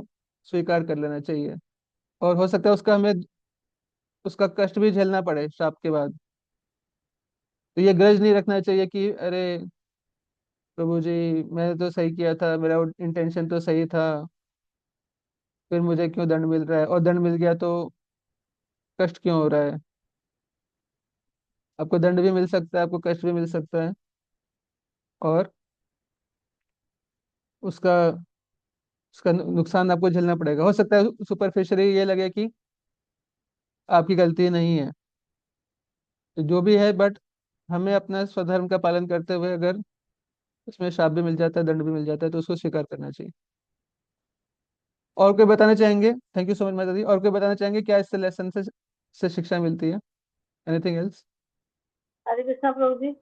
Speaker 1: स्वीकार कर लेना चाहिए। और हो सकता है उसका हमें उसका कष्ट भी झेलना पड़े श्राप के बाद। तो ये ग्रज नहीं रखना चाहिए कि अरे प्रभु जी, मैंने तो सही किया था, मेरा इंटेंशन तो सही था, फिर मुझे क्यों दंड मिल रहा है, और दंड मिल गया तो कष्ट क्यों हो रहा है। आपको दंड भी मिल सकता है, आपको कष्ट भी मिल सकता है, और उसका उसका नुकसान आपको झेलना पड़ेगा। हो सकता है सुपरफिशियली ये लगे कि आपकी गलती नहीं है, तो जो भी है, बट हमें अपना स्वधर्म का पालन करते हुए अगर उसमें श्राप भी मिल जाता है, दंड भी मिल जाता है, तो उसको स्वीकार करना चाहिए। और कोई बताना चाहेंगे? थैंक यू सो मच माता दी। और कोई बताना चाहेंगे क्या इससे लेसन से शिक्षा मिलती है? Anything else?
Speaker 4: हरे कृष्णा प्रभु जी।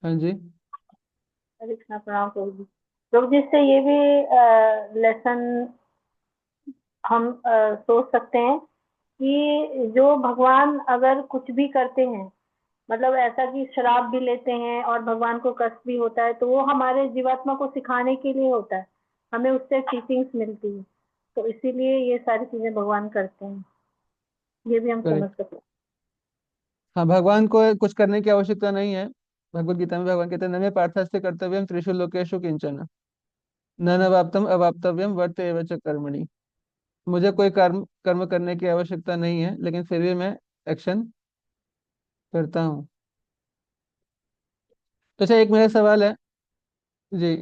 Speaker 1: हाँ जी।
Speaker 4: हरे कृष्णा, प्रणाम प्रभु जी। प्रभु जी, इससे ये भी लेसन हम सोच सकते हैं कि जो भगवान अगर कुछ भी करते हैं, मतलब ऐसा कि शराब भी लेते हैं और भगवान को कष्ट भी होता है, तो वो हमारे जीवात्मा को सिखाने के लिए होता है। हमें उससे टीचिंग्स मिलती है, तो इसीलिए ये सारी चीजें भगवान करते हैं। ये भी हम समझ
Speaker 1: करेक्ट।
Speaker 4: सकते हैं।
Speaker 1: हाँ, भगवान को कुछ करने की आवश्यकता नहीं है। भगवत गीता में भगवान कहते हैं, नमे पार्थास्ते कर्तव्यम त्रिषु लोकेषु किंचन न अवाप्तम अवाप्तव्यम वर्त एव च कर्मणि। मुझे कोई कर्म कर्म करने की आवश्यकता नहीं है, लेकिन फिर भी मैं एक्शन करता हूँ। तो अच्छा, एक मेरा सवाल है जी।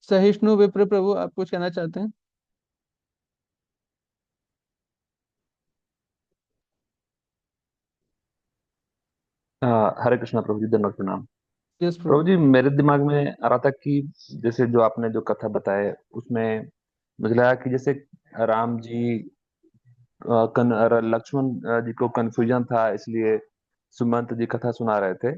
Speaker 1: सहिष्णु विप्र प्रभु, आप कुछ कहना चाहते हैं?
Speaker 5: हरे कृष्णा प्रभु जी, दंडवत प्रणाम।
Speaker 1: यस
Speaker 5: प्रभु
Speaker 1: प्रभु।
Speaker 5: जी, मेरे दिमाग में आ रहा था कि जैसे जो आपने जो कथा बताए उसमें मुझे लगा कि जैसे राम जी लक्ष्मण जी को कंफ्यूजन था, इसलिए सुमंत जी कथा सुना रहे थे।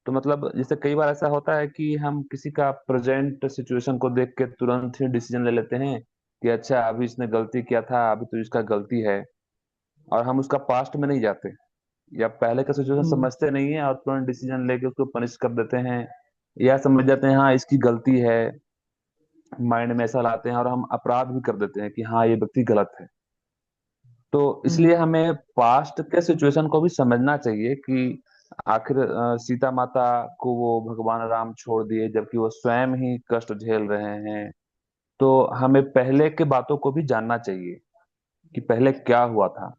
Speaker 5: तो मतलब जैसे कई बार ऐसा होता है कि हम किसी का प्रेजेंट सिचुएशन को देख के तुरंत ही डिसीजन ले लेते हैं कि अच्छा अभी इसने गलती किया था, अभी तो इसका गलती है, और हम उसका पास्ट में नहीं जाते या पहले का सिचुएशन
Speaker 1: हम्म।
Speaker 5: समझते नहीं है और तुरंत डिसीजन लेके उसको पनिश कर देते हैं। या समझ जाते हैं हाँ इसकी गलती है, माइंड में ऐसा लाते हैं और हम अपराध भी कर देते हैं कि हाँ ये व्यक्ति गलत है। तो इसलिए
Speaker 1: हम्म।
Speaker 5: हमें पास्ट के सिचुएशन को भी समझना चाहिए कि आखिर सीता माता को वो भगवान राम छोड़ दिए जबकि वो स्वयं ही कष्ट झेल रहे हैं। तो हमें पहले के बातों को भी जानना चाहिए कि पहले क्या हुआ था,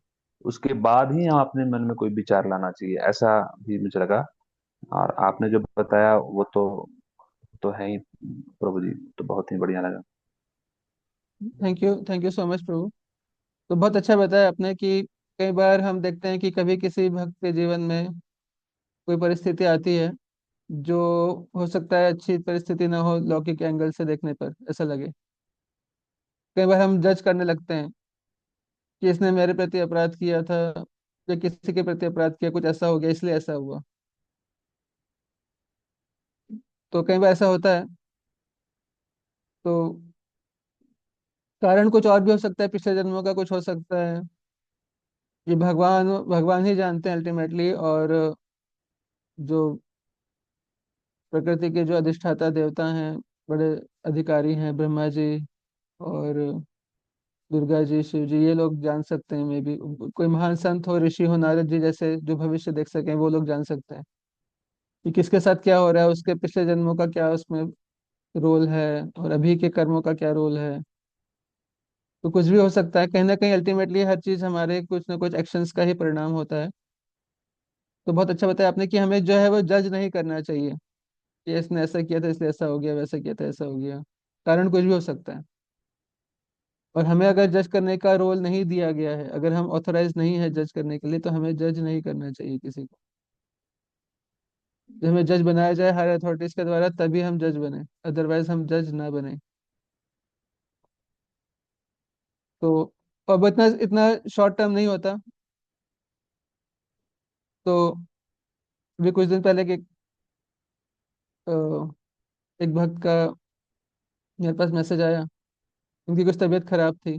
Speaker 5: उसके बाद ही हम अपने मन में कोई विचार लाना चाहिए, ऐसा भी मुझे लगा। और आपने जो बताया वो तो है ही प्रभु जी, तो बहुत ही बढ़िया लगा।
Speaker 1: थैंक यू सो मच प्रभु। तो बहुत अच्छा बताया आपने कि कई बार हम देखते हैं कि कभी किसी भक्त के जीवन में कोई परिस्थिति आती है जो हो सकता है अच्छी परिस्थिति ना हो, लौकिक एंगल से देखने पर ऐसा लगे। कई बार हम जज करने लगते हैं कि इसने मेरे प्रति अपराध किया था या किसी के प्रति अपराध किया, कुछ ऐसा हो गया इसलिए ऐसा हुआ। तो कई बार ऐसा होता है। तो कारण कुछ और भी हो सकता है, पिछले जन्मों का कुछ हो सकता है। ये भगवान भगवान ही जानते हैं अल्टीमेटली। और जो प्रकृति के जो अधिष्ठाता देवता हैं, बड़े अधिकारी हैं, ब्रह्मा जी और दुर्गा जी, शिव जी, ये लोग जान सकते हैं। मे भी कोई महान संत हो, ऋषि हो, नारद जी जैसे, जो भविष्य देख सकें, वो लोग जान सकते हैं कि किसके साथ क्या हो रहा है, उसके पिछले जन्मों का क्या उसमें रोल है और अभी के कर्मों का क्या रोल है। तो कुछ भी हो सकता है, कहीं ना कहीं अल्टीमेटली हर चीज हमारे कुछ ना कुछ एक्शंस का ही परिणाम होता है। तो बहुत अच्छा बताया आपने कि हमें जो है वो जज नहीं करना चाहिए कि इसने ऐसा किया था इसलिए ऐसा हो गया, वैसा किया था ऐसा हो गया। कारण कुछ भी हो सकता है। और हमें अगर जज करने का रोल नहीं दिया गया है, अगर हम ऑथोराइज नहीं है जज करने के लिए, तो हमें जज नहीं करना चाहिए किसी को। जब हमें जज बनाया जाए हायर अथॉरिटीज के द्वारा तभी हम जज बने, अदरवाइज हम जज ना बने। तो अब इतना इतना शॉर्ट टर्म नहीं होता। तो अभी कुछ दिन पहले के अ, एक भक्त का मेरे पास मैसेज आया। उनकी कुछ तबीयत खराब थी।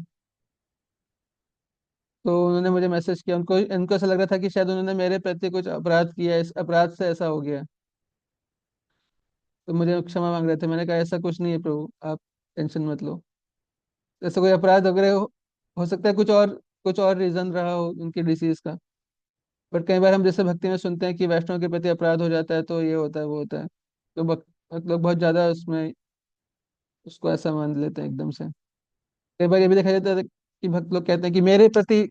Speaker 1: तो उन्होंने मुझे मैसेज किया, उनको इनको ऐसा लग रहा था कि शायद उन्होंने मेरे प्रति कुछ अपराध किया है, इस अपराध से ऐसा हो गया। तो मुझे क्षमा मांग रहे थे। मैंने कहा ऐसा कुछ नहीं है प्रभु, आप टेंशन मत लो। ऐसा कोई अपराध वगैरह हो सकता है, कुछ और रीजन रहा हो उनकी डिसीज का। बट कई बार हम जैसे भक्ति में सुनते हैं कि वैष्णव के प्रति अपराध हो जाता है तो ये होता है वो होता है। तो भक्त लोग बहुत ज्यादा उसमें उसको ऐसा मान लेते हैं एकदम से। कई बार ये भी देखा जाता है कि भक्त लोग कहते हैं कि मेरे प्रति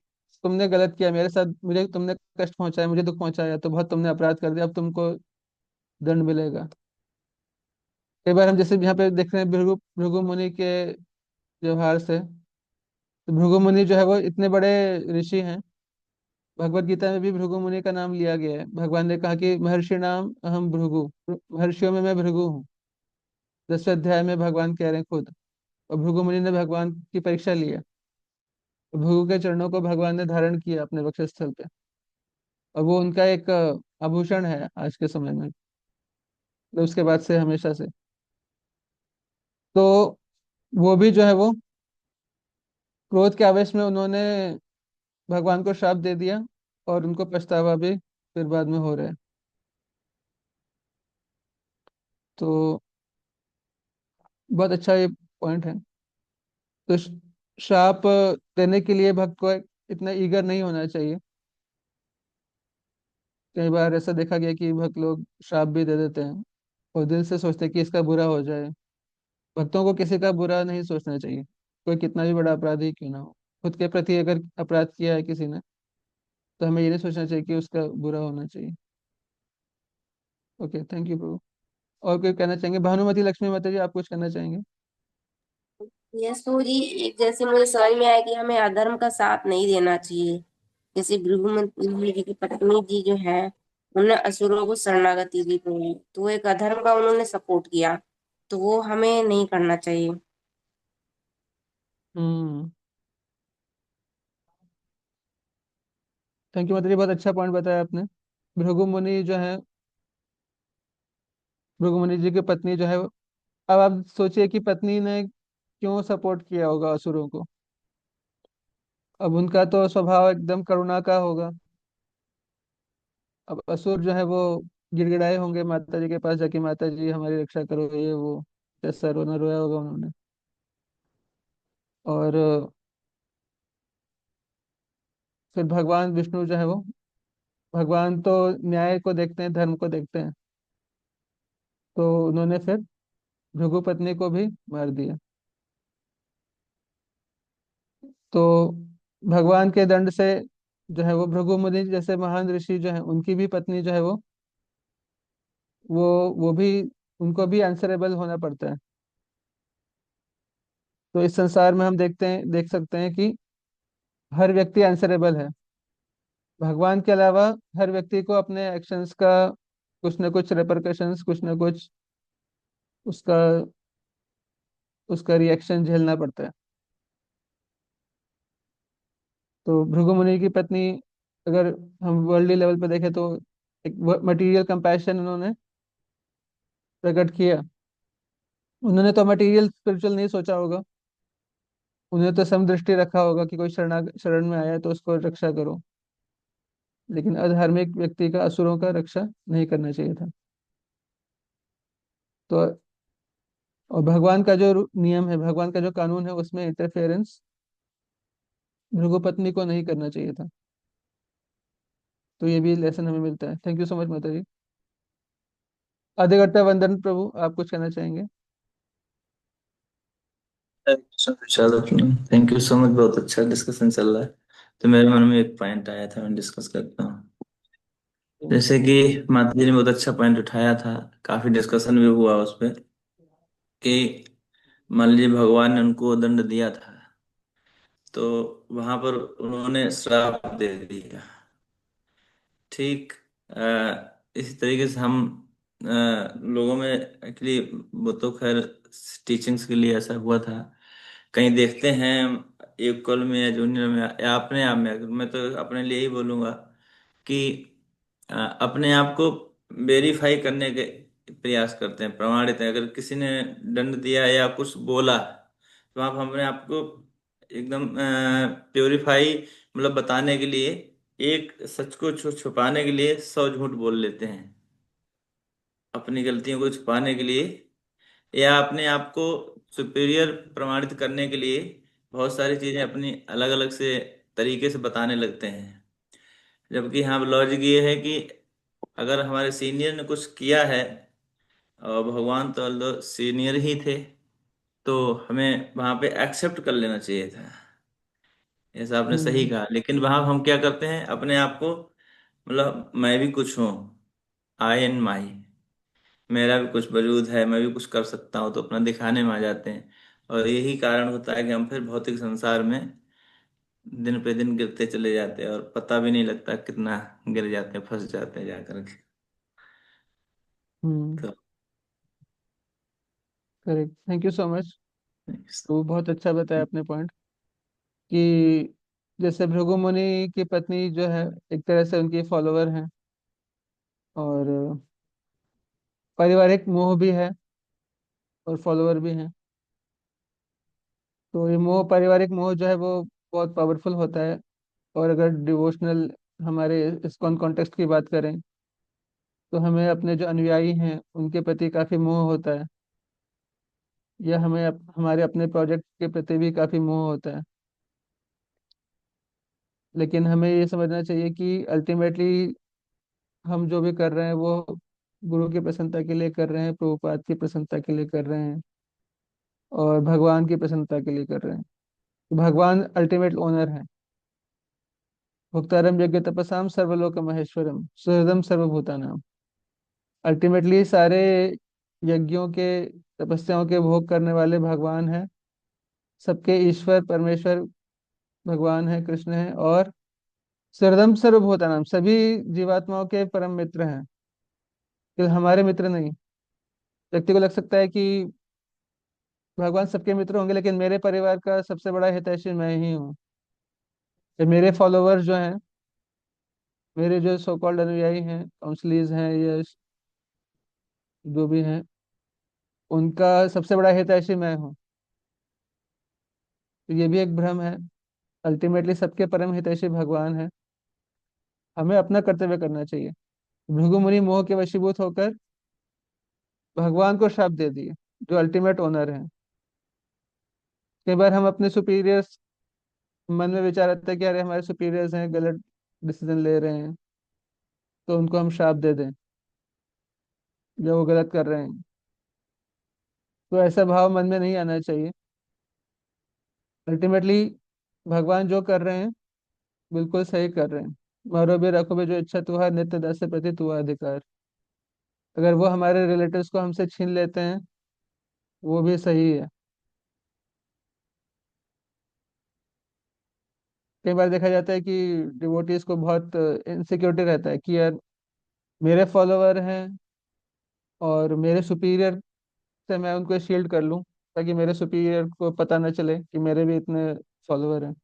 Speaker 1: तुमने गलत किया, मेरे साथ मुझे तुमने कष्ट पहुंचाया, मुझे दुख पहुंचाया, तो बहुत तुमने अपराध कर दिया, अब तुमको दंड मिलेगा। कई बार हम जैसे यहाँ पे देख रहे हैं भृगु भृगु मुनि के व्यवहार से। तो भृगु मुनि जो है वो इतने बड़े ऋषि हैं। भगवत गीता में भी भृगु मुनि का नाम लिया गया है। भगवान ने कहा कि महर्षि नाम अहम भृगु, महर्षियों में मैं भृगु हूँ। 10वें अध्याय में भगवान कह रहे हैं खुद। और भृगु मुनि ने भगवान की परीक्षा लिया। भृगु के चरणों को भगवान ने धारण किया अपने वक्षस्थल पे। और वो उनका एक आभूषण है आज के समय में, तो उसके बाद से हमेशा से। तो वो भी जो है वो क्रोध के आवेश में उन्होंने भगवान को श्राप दे दिया। और उनको पछतावा भी फिर बाद में हो रहा है। तो बहुत अच्छा ये पॉइंट है। तो श्राप देने के लिए भक्त को इतना ईगर नहीं होना चाहिए। कई बार ऐसा देखा गया कि भक्त लोग श्राप भी दे देते हैं और दिल से सोचते हैं कि इसका बुरा हो जाए। भक्तों को किसी का बुरा नहीं सोचना चाहिए, कोई कितना भी बड़ा अपराधी क्यों ना हो। खुद के प्रति अगर अपराध किया है किसी ने, तो हमें ये नहीं सोचना चाहिए कि उसका बुरा होना चाहिए। ओके, थैंक यू प्रभु। और कोई कहना चाहेंगे? भानुमति लक्ष्मी माता जी, आप कुछ कहना चाहेंगे?
Speaker 2: यस प्रभु जी। एक जैसे मुझे समझ में आया कि हमें अधर्म का साथ नहीं देना चाहिए। जैसे भृगु जी की पत्नी जी जो है, उन्होंने असुरों को शरणागति दी प्रभु, तो वो एक अधर्म का उन्होंने सपोर्ट किया। तो वो हमें नहीं करना चाहिए।
Speaker 1: हम्म। थैंक यू माता जी, बहुत अच्छा पॉइंट बताया आपने। भृगु मुनि जो है, भृगु मुनि जी की पत्नी जो है, अब आप सोचिए कि पत्नी ने क्यों सपोर्ट किया होगा असुरों को। अब उनका तो स्वभाव एकदम करुणा का होगा। अब असुर जो है वो गिड़गिड़ाए होंगे माता जी के पास जाके, माता जी हमारी रक्षा करो, ये वो, ऐसा रोना रोया होगा उन्होंने। और फिर भगवान विष्णु जो है वो, भगवान तो न्याय को देखते हैं, धर्म को देखते हैं, तो उन्होंने फिर भृगु पत्नी को भी मार दिया। तो भगवान के दंड से जो है वो भृगु मुनि जैसे महान ऋषि जो है, उनकी भी पत्नी जो है वो वो भी, उनको भी आंसरेबल होना पड़ता है। तो इस संसार में हम देख सकते हैं कि हर व्यक्ति आंसरेबल है। भगवान के अलावा हर व्यक्ति को अपने एक्शंस का कुछ ना कुछ रेपरकशंस, कुछ ना कुछ उसका उसका रिएक्शन झेलना पड़ता है। तो भृगु मुनि की पत्नी, अगर हम वर्ल्डली लेवल पे देखें तो एक मटेरियल कंपैशन उन्होंने प्रकट किया। उन्होंने तो मटेरियल स्पिरिचुअल नहीं सोचा होगा, उन्हें तो समदृष्टि रखा होगा कि कोई शरण में आया है तो उसको रक्षा करो। लेकिन अधार्मिक व्यक्ति का, असुरों का रक्षा नहीं करना चाहिए था। तो और भगवान का जो नियम है, भगवान का जो कानून है, उसमें इंटरफेरेंस भृगु पत्नी को नहीं करना चाहिए था। तो ये भी लेसन हमें मिलता है। थैंक यू सो मच माता जी। आधे घंटा वंदन प्रभु, आप कुछ कहना चाहेंगे?
Speaker 6: चलो, थैंक यू सो मच, बहुत अच्छा डिस्कशन चल रहा है। तो मेरे मन में एक पॉइंट आया था, मैं डिस्कस करता हूँ। जैसे कि माता जी ने बहुत अच्छा पॉइंट उठाया था, काफी डिस्कशन भी हुआ उस पर, कि मान लीजिए भगवान ने उनको दंड दिया था, तो वहां पर उन्होंने श्राप दे दिया। ठीक। इसी तरीके से हम लोगों में एक्चुअली, वो तो खैर टीचिंग्स के लिए ऐसा हुआ था। कहीं देखते हैं एक कॉल में या जूनियर में या अपने आप में, मैं तो अपने लिए ही बोलूंगा कि अपने आप को वेरीफाई करने के प्रयास करते हैं, प्रमाणित है। अगर किसी ने दंड दिया या कुछ बोला, तो आप अपने आप को एकदम प्योरीफाई, मतलब बताने के लिए, एक सच को छुपाने के लिए 100 झूठ बोल लेते हैं, अपनी गलतियों को छुपाने के लिए, या अपने आप को सुपीरियर प्रमाणित करने के लिए बहुत सारी चीजें अपनी अलग अलग से तरीके से बताने लगते हैं। जबकि हाँ, लॉजिक ये है कि अगर हमारे सीनियर ने कुछ किया है, और भगवान तो सीनियर ही थे, तो हमें वहां पे एक्सेप्ट कर लेना चाहिए था। ऐसा आपने सही
Speaker 1: हम्म।
Speaker 6: कहा, लेकिन वहां हम क्या करते हैं, अपने आप को, मतलब मैं भी कुछ हूँ, आई एंड माई, मेरा भी कुछ वजूद है, मैं भी कुछ कर सकता हूँ, तो अपना दिखाने में आ जाते हैं। और यही कारण होता है कि हम फिर भौतिक संसार में दिन पे दिन गिरते चले जाते हैं, और पता भी नहीं लगता कितना गिर जाते हैं, फंस जाते हैं जाकर के।
Speaker 1: हम्म।
Speaker 6: तो
Speaker 1: correct, thank you so much. तो बहुत अच्छा बताया आपने पॉइंट, कि जैसे भृगु मुनि की पत्नी जो है, एक तरह से उनकी फॉलोअर हैं, और पारिवारिक मोह भी है और फॉलोअर भी हैं। तो ये मोह, पारिवारिक मोह जो है वो बहुत पावरफुल होता है। और अगर डिवोशनल, हमारे इस्कॉन कॉन्टेक्स्ट की बात करें, तो हमें अपने जो अनुयायी हैं उनके प्रति काफ़ी मोह होता है, या हमें हमारे अपने प्रोजेक्ट के प्रति भी काफ़ी मोह होता है। लेकिन हमें ये समझना चाहिए कि अल्टीमेटली हम जो भी कर रहे हैं वो गुरु की प्रसन्नता के लिए कर रहे हैं, प्रभुपाद की प्रसन्नता के लिए कर रहे हैं, और भगवान की प्रसन्नता के लिए कर रहे हैं। तो भगवान अल्टीमेट ओनर है। भुक्तारम यज्ञ तपसाम सर्वलोक महेश्वरम सुहृदम सर्वभूतानाम। अल्टीमेटली सारे यज्ञों के, तपस्याओं के भोग करने वाले भगवान हैं। सबके ईश्वर परमेश्वर भगवान है, कृष्ण है। और सर्वदम सर्वभूतानाम, सभी जीवात्माओं के परम मित्र हैं, केवल हमारे मित्र नहीं। व्यक्ति को लग सकता है कि भगवान सबके मित्र होंगे, लेकिन मेरे परिवार का सबसे बड़ा हितैषी मैं ही हूँ। ये मेरे फॉलोअर्स जो हैं, मेरे जो सो कॉल्ड अनुयायी हैं, काउंसलीज हैं, या जो भी हैं, उनका सबसे बड़ा हितैषी मैं हूँ। तो ये भी एक भ्रम है। अल्टीमेटली सबके परम हितैषी भगवान है। हमें अपना कर्तव्य करना चाहिए। भृगु मुनि मोह के वशीभूत होकर भगवान को श्राप दे दिए, जो अल्टीमेट ओनर है। कई बार हम अपने सुपीरियर्स, मन में विचार आता है कि अरे हमारे सुपीरियर्स हैं, गलत डिसीजन ले रहे हैं, तो उनको हम श्राप दे दें या वो गलत कर रहे हैं। तो ऐसा भाव मन में नहीं आना चाहिए। अल्टीमेटली भगवान जो कर रहे हैं बिल्कुल सही कर रहे हैं। मारो भी रखो भी जो इच्छा तुहार, नित्य दास प्रति तुआ अधिकार। अगर वो हमारे रिलेटिव्स को हमसे छीन लेते हैं, वो भी सही है। कई बार देखा जाता है कि डिवोटीज को बहुत इनसिक्योरिटी रहता है कि यार मेरे फॉलोवर हैं और मेरे सुपीरियर से मैं उनको शील्ड कर लूं, ताकि मेरे सुपीरियर को पता ना चले कि मेरे भी इतने फॉलोवर हैं।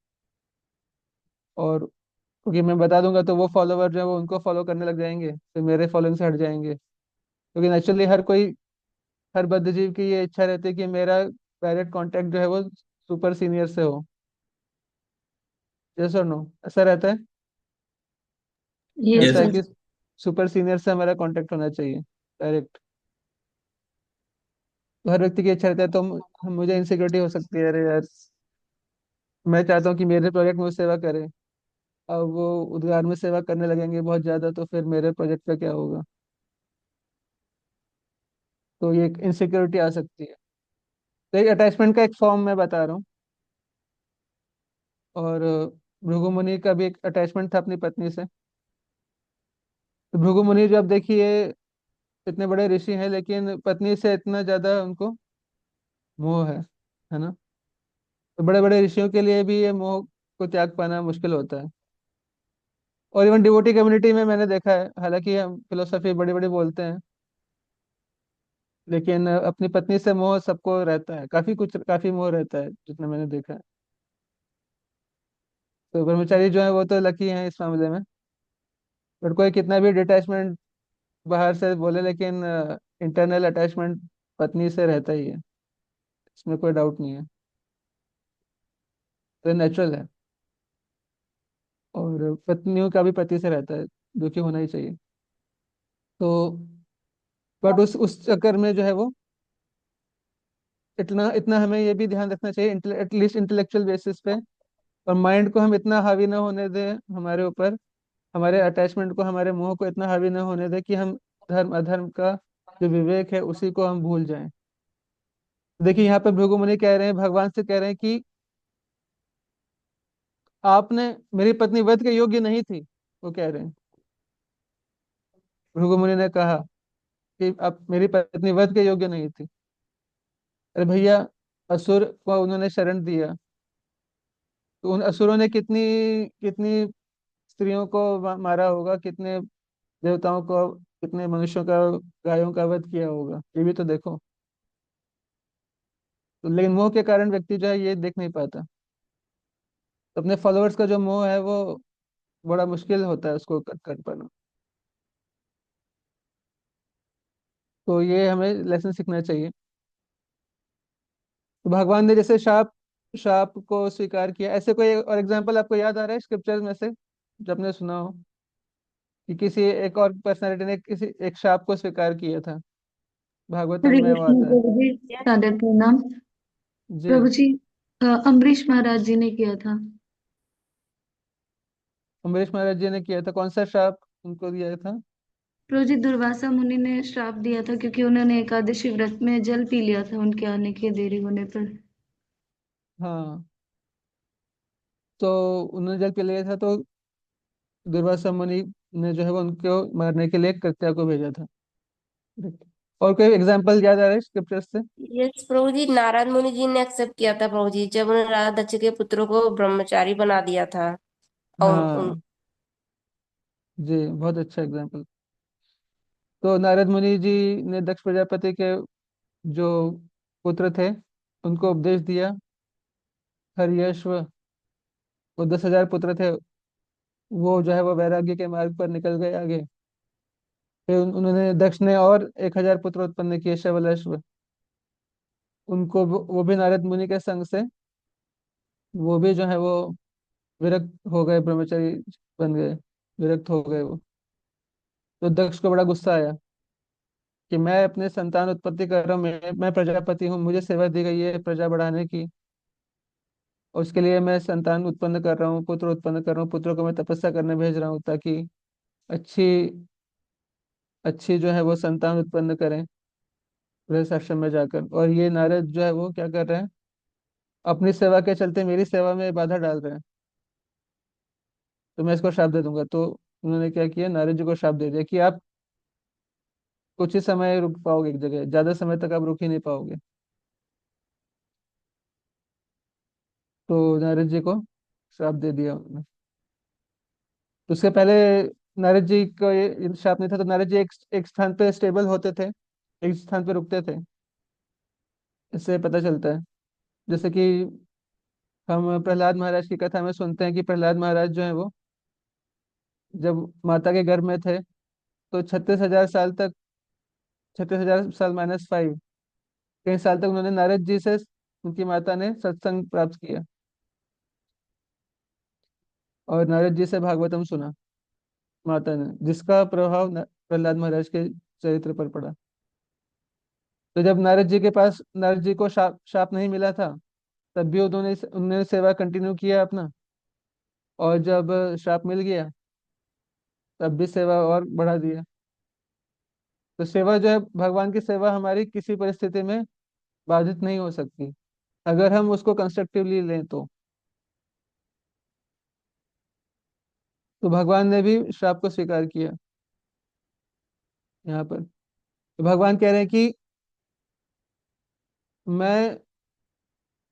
Speaker 1: और क्योंकि मैं बता दूंगा तो वो फॉलोवर जो है वो उनको फॉलो करने लग जाएंगे, फिर मेरे फॉलोइंग से हट जाएंगे। क्योंकि नेचुरली हर कोई, हर बद्ध जीव की ये इच्छा रहती है कि मेरा डायरेक्ट कांटेक्ट जो है वो सुपर सीनियर से हो। यस और नो, ऐसा रहता है।
Speaker 4: यस
Speaker 6: यस
Speaker 1: रहता है
Speaker 4: सर।
Speaker 1: कि सुपर सीनियर से हमारा कांटेक्ट होना चाहिए डायरेक्ट। तो हर व्यक्ति की इच्छा रहता है, तो मुझे इनसिक्योरिटी हो सकती है, अरे यार मैं चाहता हूँ कि मेरे प्रोजेक्ट में वो सेवा करे। अब वो उद्गार में सेवा करने लगेंगे बहुत ज्यादा, तो फिर मेरे प्रोजेक्ट का क्या होगा। तो ये इनसिक्योरिटी आ सकती है। तो एक अटैचमेंट का एक फॉर्म मैं बता रहा हूँ। और भृगु मुनि का भी एक अटैचमेंट था अपनी पत्नी से। तो भृगु मुनि जब देखिए इतने बड़े ऋषि हैं, लेकिन पत्नी से इतना ज्यादा उनको मोह है ना। तो बड़े बड़े ऋषियों के लिए भी ये मोह को त्याग पाना मुश्किल होता है। और इवन डिवोटी कम्युनिटी में मैंने देखा है, हालांकि हम फिलोसफी बड़ी बड़ी बोलते हैं, लेकिन अपनी पत्नी से मोह सबको रहता है, काफी मोह रहता है जितना मैंने देखा है। तो ब्रह्मचारी जो है वो तो लकी हैं इस मामले में। बट कोई कितना भी डिटैचमेंट बाहर से बोले, लेकिन इंटरनल अटैचमेंट पत्नी से रहता ही है, इसमें कोई डाउट नहीं है। तो नेचुरल है। और पत्नियों का भी पति से रहता है, जो कि होना ही चाहिए। तो बट उस चक्कर में जो है वो इतना इतना हमें ये भी ध्यान रखना चाहिए, एटलीस्ट इंटेलेक्चुअल बेसिस पे। और माइंड को हम इतना हावी ना होने दें हमारे ऊपर, हमारे अटैचमेंट को, हमारे मोह को इतना हावी ना होने दें कि हम धर्म अधर्म का जो विवेक है उसी को हम भूल जाएं। देखिए यहाँ पे भृगु मुनि कह रहे हैं, भगवान से कह रहे हैं कि आपने, मेरी पत्नी वध के योग्य नहीं थी, वो कह रहे हैं। भृगु मुनि ने कहा कि आप, मेरी पत्नी वध के योग्य नहीं थी। अरे भैया, असुर को उन्होंने शरण दिया, तो उन असुरों ने कितनी कितनी स्त्रियों को मारा होगा, कितने देवताओं को, कितने मनुष्यों का, गायों का वध किया होगा, ये भी तो देखो। तो लेकिन मोह के कारण व्यक्ति जो है ये देख नहीं पाता। तो अपने फॉलोअर्स का जो मोह है वो बड़ा मुश्किल होता है उसको कर पाना। तो ये हमें लेसन सीखना चाहिए। तो भगवान ने जैसे शाप शाप को स्वीकार किया, ऐसे कोई और एग्जाम्पल आपको याद आ रहा है स्क्रिप्चर में से जो आपने सुना हो, कि किसी एक और पर्सनालिटी ने किसी एक शाप को स्वीकार किया था। भागवतम
Speaker 7: हरे
Speaker 1: में वो
Speaker 7: कृष्ण
Speaker 1: आता है।
Speaker 7: प्रभु जी। सादर प्रणाम।
Speaker 1: जी।
Speaker 7: प्रभु जी, अम्बरीश महाराज जी ने किया था।
Speaker 1: अम्बरीश महाराज जी ने किया था, कौन सा शाप उनको दिया था?
Speaker 7: प्रभु जी, दुर्वासा मुनि ने श्राप दिया था क्योंकि उन्होंने एकादशी व्रत में जल पी लिया था उनके आने के देरी होने पर।
Speaker 1: हाँ, तो उन्होंने जल पी लिया था, तो दुर्वासा मुनि ने जो है वो उनको मारने के लिए कत्या को भेजा था। और कोई एग्जाम्पल याद आ रहा है स्क्रिप्चर से?
Speaker 2: यस प्रभु जी, नारद मुनि जी ने एक्सेप्ट किया था प्रभु जी, जब उन्होंने राजा दक्ष के पुत्रों को ब्रह्मचारी बना दिया था। और
Speaker 1: हाँ जी, बहुत अच्छा एग्जाम्पल। तो नारद मुनि जी ने दक्ष प्रजापति के जो पुत्र थे उनको उपदेश दिया। हर्यश्व, वो 10,000 पुत्र थे, वो जो है वो वैराग्य के मार्ग पर निकल गए आगे। फिर उन्होंने, दक्ष ने और 1,000 पुत्र उत्पन्न किए, शवलश्व। उनको वो भी नारद मुनि के संग से, वो भी जो है वो विरक्त हो गए, ब्रह्मचारी बन गए, विरक्त हो गए वो। तो दक्ष को बड़ा गुस्सा आया कि मैं अपने संतान उत्पत्ति कर रहा हूँ, मैं प्रजापति हूँ, मुझे सेवा दी गई है प्रजा बढ़ाने की, और उसके लिए मैं संतान उत्पन्न कर रहा हूँ, पुत्र उत्पन्न कर रहा हूँ, पुत्रों को मैं तपस्या करने भेज रहा हूँ ताकि अच्छी अच्छी जो है वो संतान उत्पन्न करें गृहस्थ आश्रम में जाकर। और ये नारद जो है वो क्या कर रहे हैं, अपनी सेवा के चलते मेरी सेवा में बाधा डाल रहे हैं, तो मैं इसको श्राप दे दूंगा। तो उन्होंने क्या किया, नारद जी को श्राप दे दिया कि आप कुछ ही समय रुक पाओगे एक जगह, ज्यादा समय तक आप रुक ही नहीं पाओगे। तो नारद जी को श्राप दे दिया उन्होंने। तो उसके पहले नारद जी को ये श्राप नहीं था, तो नारद जी एक एक स्थान पे स्टेबल होते थे, एक स्थान पे रुकते थे। इससे पता चलता है, जैसे कि हम प्रहलाद महाराज की कथा में सुनते हैं कि प्रहलाद महाराज जो है वो जब माता के गर्भ में थे तो 36,000 साल तक, 36,000 साल -5, कई साल तक उन्होंने नारद जी से, उनकी माता ने सत्संग प्राप्त किया और नारद जी से भागवतम सुना माता ने, जिसका प्रभाव प्रहलाद महाराज के चरित्र पर पड़ा। तो जब नारद जी के पास, नारद जी को शाप शाप नहीं मिला था, तब भी उन्होंने उन्होंने सेवा कंटिन्यू किया अपना, और जब शाप मिल गया तब भी सेवा और बढ़ा दिया। तो सेवा जो है, भगवान की सेवा हमारी किसी परिस्थिति में बाधित नहीं हो सकती अगर हम उसको कंस्ट्रक्टिवली लें तो भगवान ने भी श्राप को स्वीकार किया यहाँ पर। तो भगवान कह रहे हैं कि मैं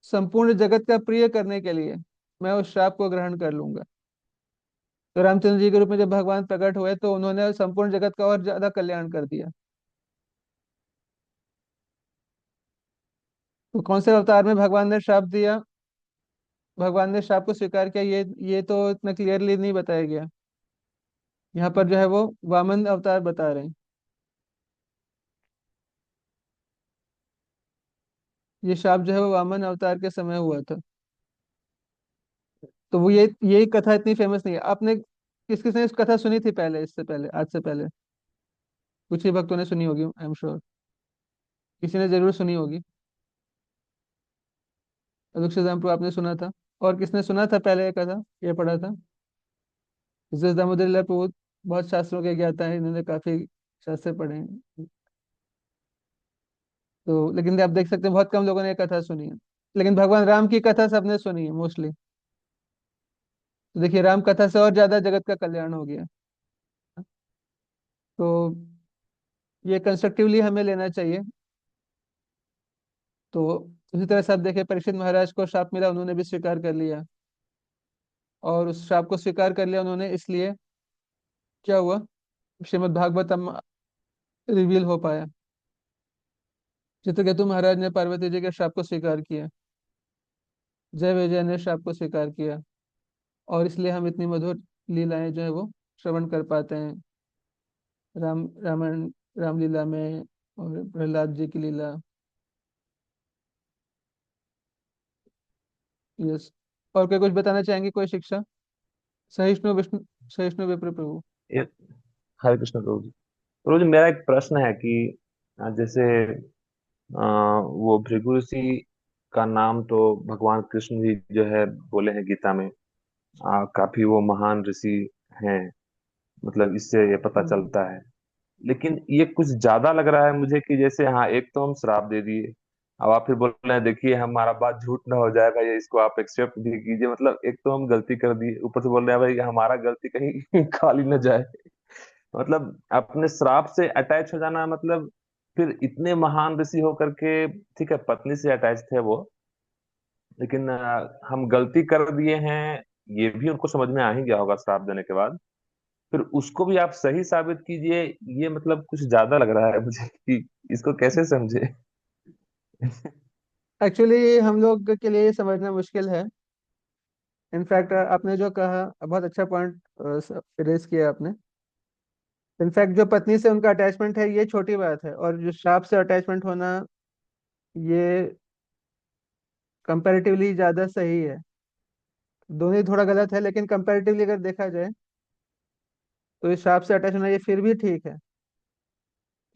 Speaker 1: संपूर्ण जगत का प्रिय करने के लिए मैं उस श्राप को ग्रहण कर लूंगा। तो रामचंद्र जी के रूप में जब भगवान प्रकट हुए तो उन्होंने संपूर्ण जगत का और ज्यादा कल्याण कर दिया। तो कौन से अवतार में भगवान ने श्राप दिया, भगवान ने श्राप को स्वीकार किया, ये तो इतना क्लियरली नहीं बताया गया। यहाँ पर जो है वो वामन अवतार बता रहे हैं। ये श्राप जो है वो वामन अवतार के समय हुआ था। तो वो ये कथा इतनी फेमस नहीं है। आपने किस किसने इस कथा सुनी थी पहले, इससे पहले, आज से पहले? कुछ ही भक्तों ने सुनी होगी, आई एम श्योर, किसी ने जरूर सुनी होगी। अदुक्षितामपुर आपने सुना था, और किसने सुना था पहले ये कथा, ये पढ़ा था? विशेष दामोदर लीला प्रभु बहुत शास्त्रों के ज्ञाता है, इन्होंने काफी शास्त्र पढ़े हैं। तो लेकिन आप देख सकते हैं बहुत कम लोगों ने ये कथा सुनी है, लेकिन भगवान राम की कथा सबने सुनी है मोस्टली। तो देखिए, राम कथा से और ज्यादा जगत का कल्याण हो गया। तो ये कंस्ट्रक्टिवली हमें लेना चाहिए। तो उसी तरह से आप देखें, परीक्षित महाराज को श्राप मिला, उन्होंने भी स्वीकार कर लिया, और उस श्राप को स्वीकार कर लिया उन्होंने, इसलिए क्या हुआ, श्रीमद् भागवतम रिवील हो पाया। चित्रकेतु महाराज ने पार्वती जी के श्राप को स्वीकार किया, जय विजय ने श्राप को स्वीकार किया, और इसलिए हम इतनी मधुर लीलाएं जो है वो श्रवण कर पाते हैं, रामायण, रामलीला में, और प्रहलाद जी की लीला। यस। और क्या कुछ बताना चाहेंगे, कोई शिक्षा? सहिष्णु विष्णु, सहिष्णु विप्र प्रभु।
Speaker 5: ये हरे कृष्ण प्रभु जी। प्रभु जी, मेरा एक प्रश्न है कि जैसे वो भृगु ऋषि का नाम तो भगवान कृष्ण जी जो है बोले हैं गीता में, काफी वो महान ऋषि हैं, मतलब इससे ये पता
Speaker 1: हम्म।
Speaker 5: चलता है। लेकिन ये कुछ ज्यादा लग रहा है मुझे कि जैसे हाँ, एक तो हम श्राप दे दिए, अब आप फिर बोल रहे हैं देखिए हमारा बात झूठ ना हो जाएगा, ये इसको आप एक्सेप्ट भी कीजिए। मतलब एक तो हम गलती कर दिए, ऊपर से बोल रहे हैं भाई हमारा गलती कहीं खाली न जाए। मतलब अपने श्राप से अटैच हो जाना, मतलब फिर इतने महान ऋषि होकर के, ठीक है पत्नी से अटैच थे वो, लेकिन हम गलती कर दिए हैं, ये भी उनको समझ में आ ही गया होगा श्राप देने के बाद, फिर उसको भी आप सही साबित कीजिए। ये मतलब कुछ ज्यादा लग रहा है मुझे कि इसको कैसे समझे।
Speaker 1: एक्चुअली हम लोग के लिए ये समझना मुश्किल है। इनफैक्ट आपने जो कहा, बहुत अच्छा पॉइंट रेज किया आपने। इनफैक्ट जो पत्नी से उनका अटैचमेंट है ये छोटी बात है, और जो श्राप से अटैचमेंट होना, ये कंपैरेटिवली ज्यादा सही है। दोनों ही थोड़ा गलत है, लेकिन कंपैरेटिवली अगर देखा जाए तो इस श्राप से अटैच होना ये फिर भी ठीक है।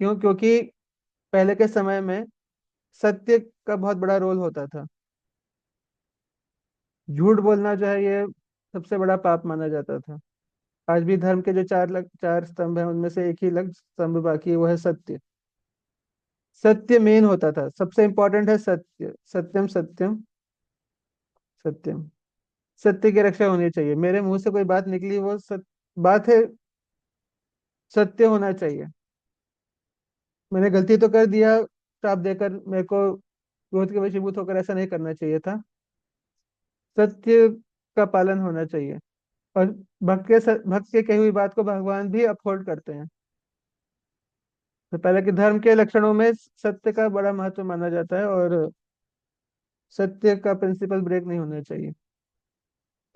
Speaker 1: क्यों? क्योंकि पहले के समय में सत्य का बहुत बड़ा रोल होता था। झूठ बोलना जो है ये सबसे बड़ा पाप माना जाता था। आज भी धर्म के जो चार स्तंभ हैं उनमें से एक ही लग स्तंभ बाकी है, वो है सत्य। सत्य मेन होता था, सबसे इंपॉर्टेंट है सत्य। सत्यम सत्यम सत्यम। सत्य की रक्षा होनी चाहिए। मेरे मुंह से कोई बात निकली वो बात है, सत्य होना चाहिए। मैंने गलती तो कर दिया, श्राप देकर मेरे को क्रोध के वशीभूत होकर ऐसा नहीं करना चाहिए था। सत्य का पालन होना चाहिए। और भक्त के कही हुई बात को भगवान भी अपहोल्ड करते हैं। तो पहले के धर्म के लक्षणों में सत्य का बड़ा महत्व माना जाता है, और सत्य का प्रिंसिपल ब्रेक नहीं होना चाहिए।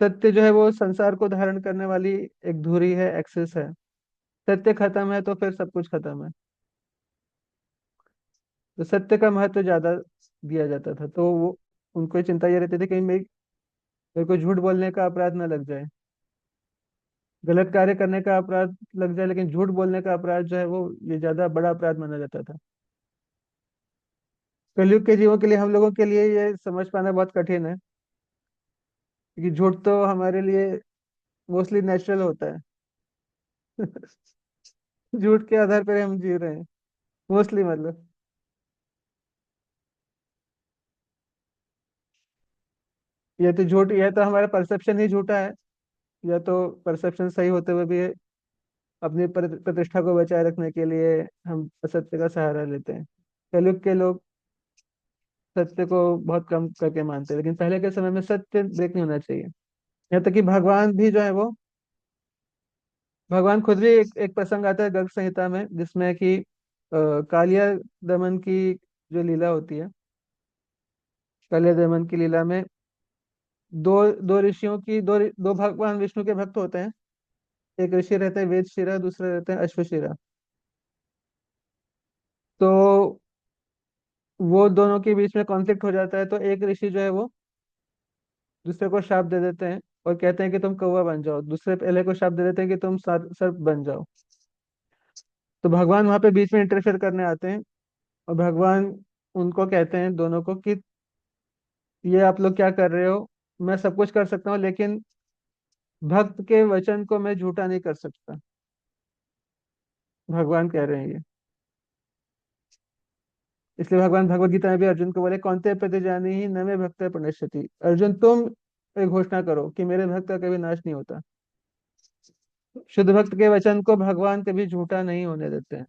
Speaker 1: सत्य जो है वो संसार को धारण करने वाली एक धुरी है, एक्सेस है। सत्य खत्म है तो फिर सब कुछ खत्म है। तो सत्य का महत्व ज्यादा दिया जाता था। तो वो उनको चिंता ये रहती थी कि मेरे को झूठ बोलने का अपराध न लग जाए, गलत कार्य करने का अपराध लग जाए, लेकिन झूठ बोलने का अपराध जो है वो ये ज्यादा बड़ा अपराध माना जाता था। कलयुग के जीवों के लिए, हम लोगों के लिए ये समझ पाना बहुत कठिन है, क्योंकि झूठ तो हमारे लिए मोस्टली नेचुरल होता है। झूठ के आधार पर हम जी रहे हैं मोस्टली, मतलब। ये तो झूठ, यह तो हमारा परसेप्शन ही झूठा है, या तो परसेप्शन सही होते हुए भी अपनी प्रतिष्ठा को बचाए रखने के लिए हम असत्य का सहारा लेते हैं। कलयुग के लोग सत्य को बहुत कम करके मानते हैं, लेकिन पहले के समय में सत्य ब्रेक नहीं होना चाहिए। यहाँ तक कि भगवान भी जो है वो, भगवान खुद भी एक प्रसंग आता है गर्ग संहिता में, जिसमें कि कालिया दमन की जो लीला होती है, कालिया दमन की लीला में दो दो ऋषियों की, दो भगवान विष्णु के भक्त होते हैं। एक ऋषि रहते हैं वेदशिरा, दूसरे रहते हैं अश्वशिरा। तो वो दोनों के बीच में कॉन्फ्लिक्ट हो जाता है, तो एक ऋषि जो है वो दूसरे को शाप दे देते हैं और कहते हैं कि तुम कौवा बन जाओ। दूसरे पहले को शाप दे देते हैं कि तुम सर्प बन जाओ। तो भगवान वहां पे बीच में इंटरफेयर करने आते हैं, और भगवान उनको कहते हैं दोनों को कि ये आप लोग क्या कर रहे हो? मैं सब कुछ कर सकता हूँ, लेकिन भक्त के वचन को मैं झूठा नहीं कर सकता। भगवान कह रहे हैं ये। इसलिए भगवान भगवत गीता में भी अर्जुन को बोले, कौन्ते प्रतिजानी ही न मे भक्त प्रणश्यति। अर्जुन तुम एक घोषणा करो कि मेरे भक्त का कभी नाश नहीं होता। शुद्ध भक्त के वचन को भगवान कभी झूठा नहीं होने देते हैं।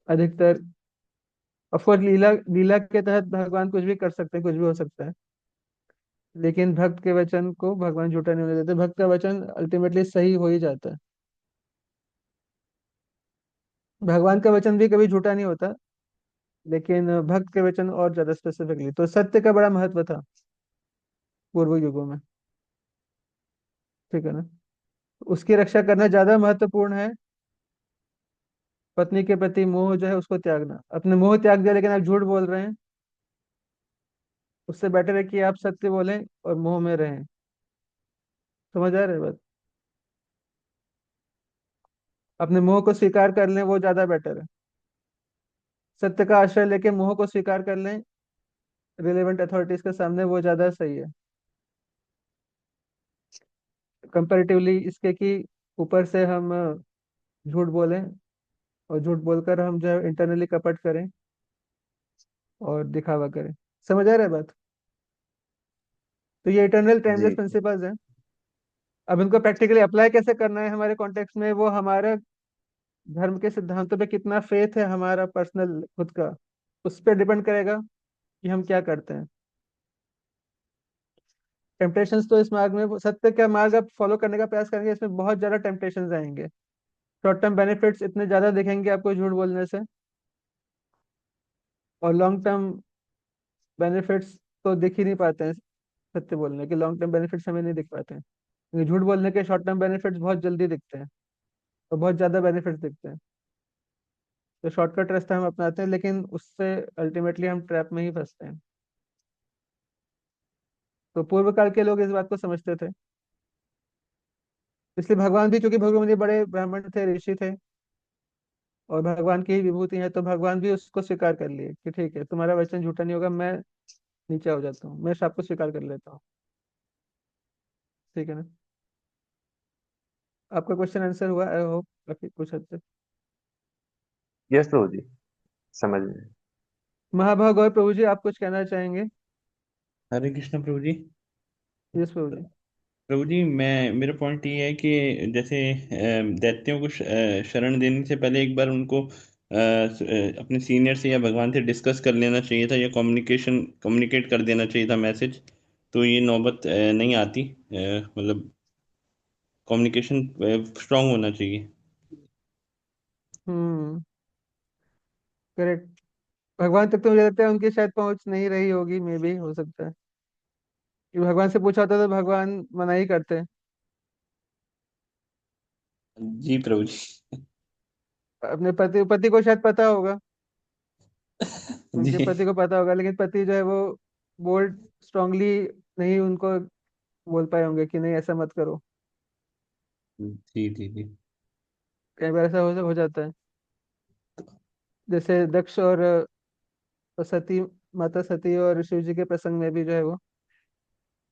Speaker 1: अधिकतर ऑफकोर्स लीला लीला के तहत भगवान कुछ भी कर सकते हैं, कुछ भी हो सकता है, लेकिन भक्त के वचन को भगवान झूठा नहीं होने देते। भक्त का वचन अल्टीमेटली सही हो ही जाता है। भगवान का वचन भी कभी झूठा नहीं होता, लेकिन भक्त के वचन और ज्यादा स्पेसिफिकली। तो सत्य का बड़ा महत्व था पूर्व युगों में, ठीक है ना। उसकी रक्षा करना ज्यादा महत्वपूर्ण है, पत्नी के प्रति मोह जो है उसको त्यागना। अपने मोह त्याग दिया लेकिन आप झूठ बोल रहे हैं, उससे बेटर है कि आप सत्य बोलें और मोह में रहें। समझ आ रहे बात? अपने मोह को स्वीकार कर लें, वो ज्यादा बेटर है। सत्य का आश्रय लेके मोह को स्वीकार कर लें रिलेवेंट अथॉरिटीज के सामने, वो ज्यादा सही है कंपैरेटिवली इसके कि ऊपर से हम झूठ बोलें, और झूठ बोलकर हम जो है इंटरनली कपट करें और दिखावा करें। समझ आ रहा है बात? तो ये इटर्नल टाइमलेस
Speaker 5: जी।
Speaker 1: प्रिंसिपल्स हैं। अब इनको प्रैक्टिकली अप्लाई कैसे करना है हमारे कॉन्टेक्स्ट में, वो हमारा धर्म के सिद्धांतों पे कितना फेथ है हमारा पर्सनल खुद का, उस पर डिपेंड करेगा कि हम क्या करते हैं। टेम्पटेशंस तो इस मार्ग में, सत्य का मार्ग आप फॉलो करने का प्रयास करेंगे, इसमें बहुत ज्यादा टेम्पटेशंस आएंगे। शॉर्ट टर्म बेनिफिट्स इतने ज्यादा दिखेंगे आपको झूठ बोलने से, और लॉन्ग टर्म बेनिफिट्स तो दिख ही नहीं पाते हैं। सत्य बोलने के लॉन्ग टर्म बेनिफिट्स हमें नहीं दिख पाते हैं, क्योंकि झूठ बोलने के शॉर्ट टर्म बेनिफिट्स बहुत जल्दी दिखते हैं और बहुत ज्यादा बेनिफिट्स दिखते हैं। तो शॉर्टकट रास्ता हम अपनाते हैं, लेकिन उससे अल्टीमेटली हम ट्रैप में ही फंसते हैं। तो पूर्व काल के लोग इस बात को समझते थे। इसलिए भगवान भी, क्योंकि भृगु मुनि बड़े ब्राह्मण थे, ऋषि थे, और भगवान की ही विभूति है, तो भगवान भी उसको स्वीकार कर लिए कि ठीक है, तुम्हारा वचन झूठा नहीं होगा, मैं नीचे हो जाता हूँ, मैं सबको स्वीकार कर लेता हूँ। ठीक है ना? आपका क्वेश्चन आंसर हुआ आई होप, काफी कुछ हद तक।
Speaker 5: यस प्रभु जी, समझ में।
Speaker 1: महाभाग और प्रभु जी, आप कुछ कहना चाहेंगे?
Speaker 8: हरे कृष्ण प्रभु जी।
Speaker 1: यस प्रभु जी।
Speaker 8: प्रभु जी, मैं मेरा पॉइंट ये है कि जैसे दैत्यों को शरण देने से पहले एक बार उनको अपने सीनियर से या भगवान से डिस्कस कर लेना चाहिए था, या कम्युनिकेट कर देना चाहिए था मैसेज, तो ये नौबत नहीं आती। मतलब कम्युनिकेशन स्ट्रांग होना चाहिए।
Speaker 1: हम्म। करेक्ट। भगवान तक तो मुझे लगता है उनकी शायद पहुंच नहीं रही होगी, मे भी हो सकता है कि भगवान से पूछा होता तो भगवान मना ही करते।
Speaker 8: जी प्रभु जी।
Speaker 1: अपने पति पति को शायद पता होगा, उनके
Speaker 8: जी
Speaker 1: पति को पता होगा, लेकिन पति जो है वो बोल्ड स्ट्रांगली नहीं उनको बोल पाए होंगे कि नहीं ऐसा मत करो।
Speaker 8: जी जी जी।
Speaker 1: कई बार ऐसा हो जाता है, जैसे दक्ष और सती, माता सती और शिव जी के प्रसंग में भी जो है वो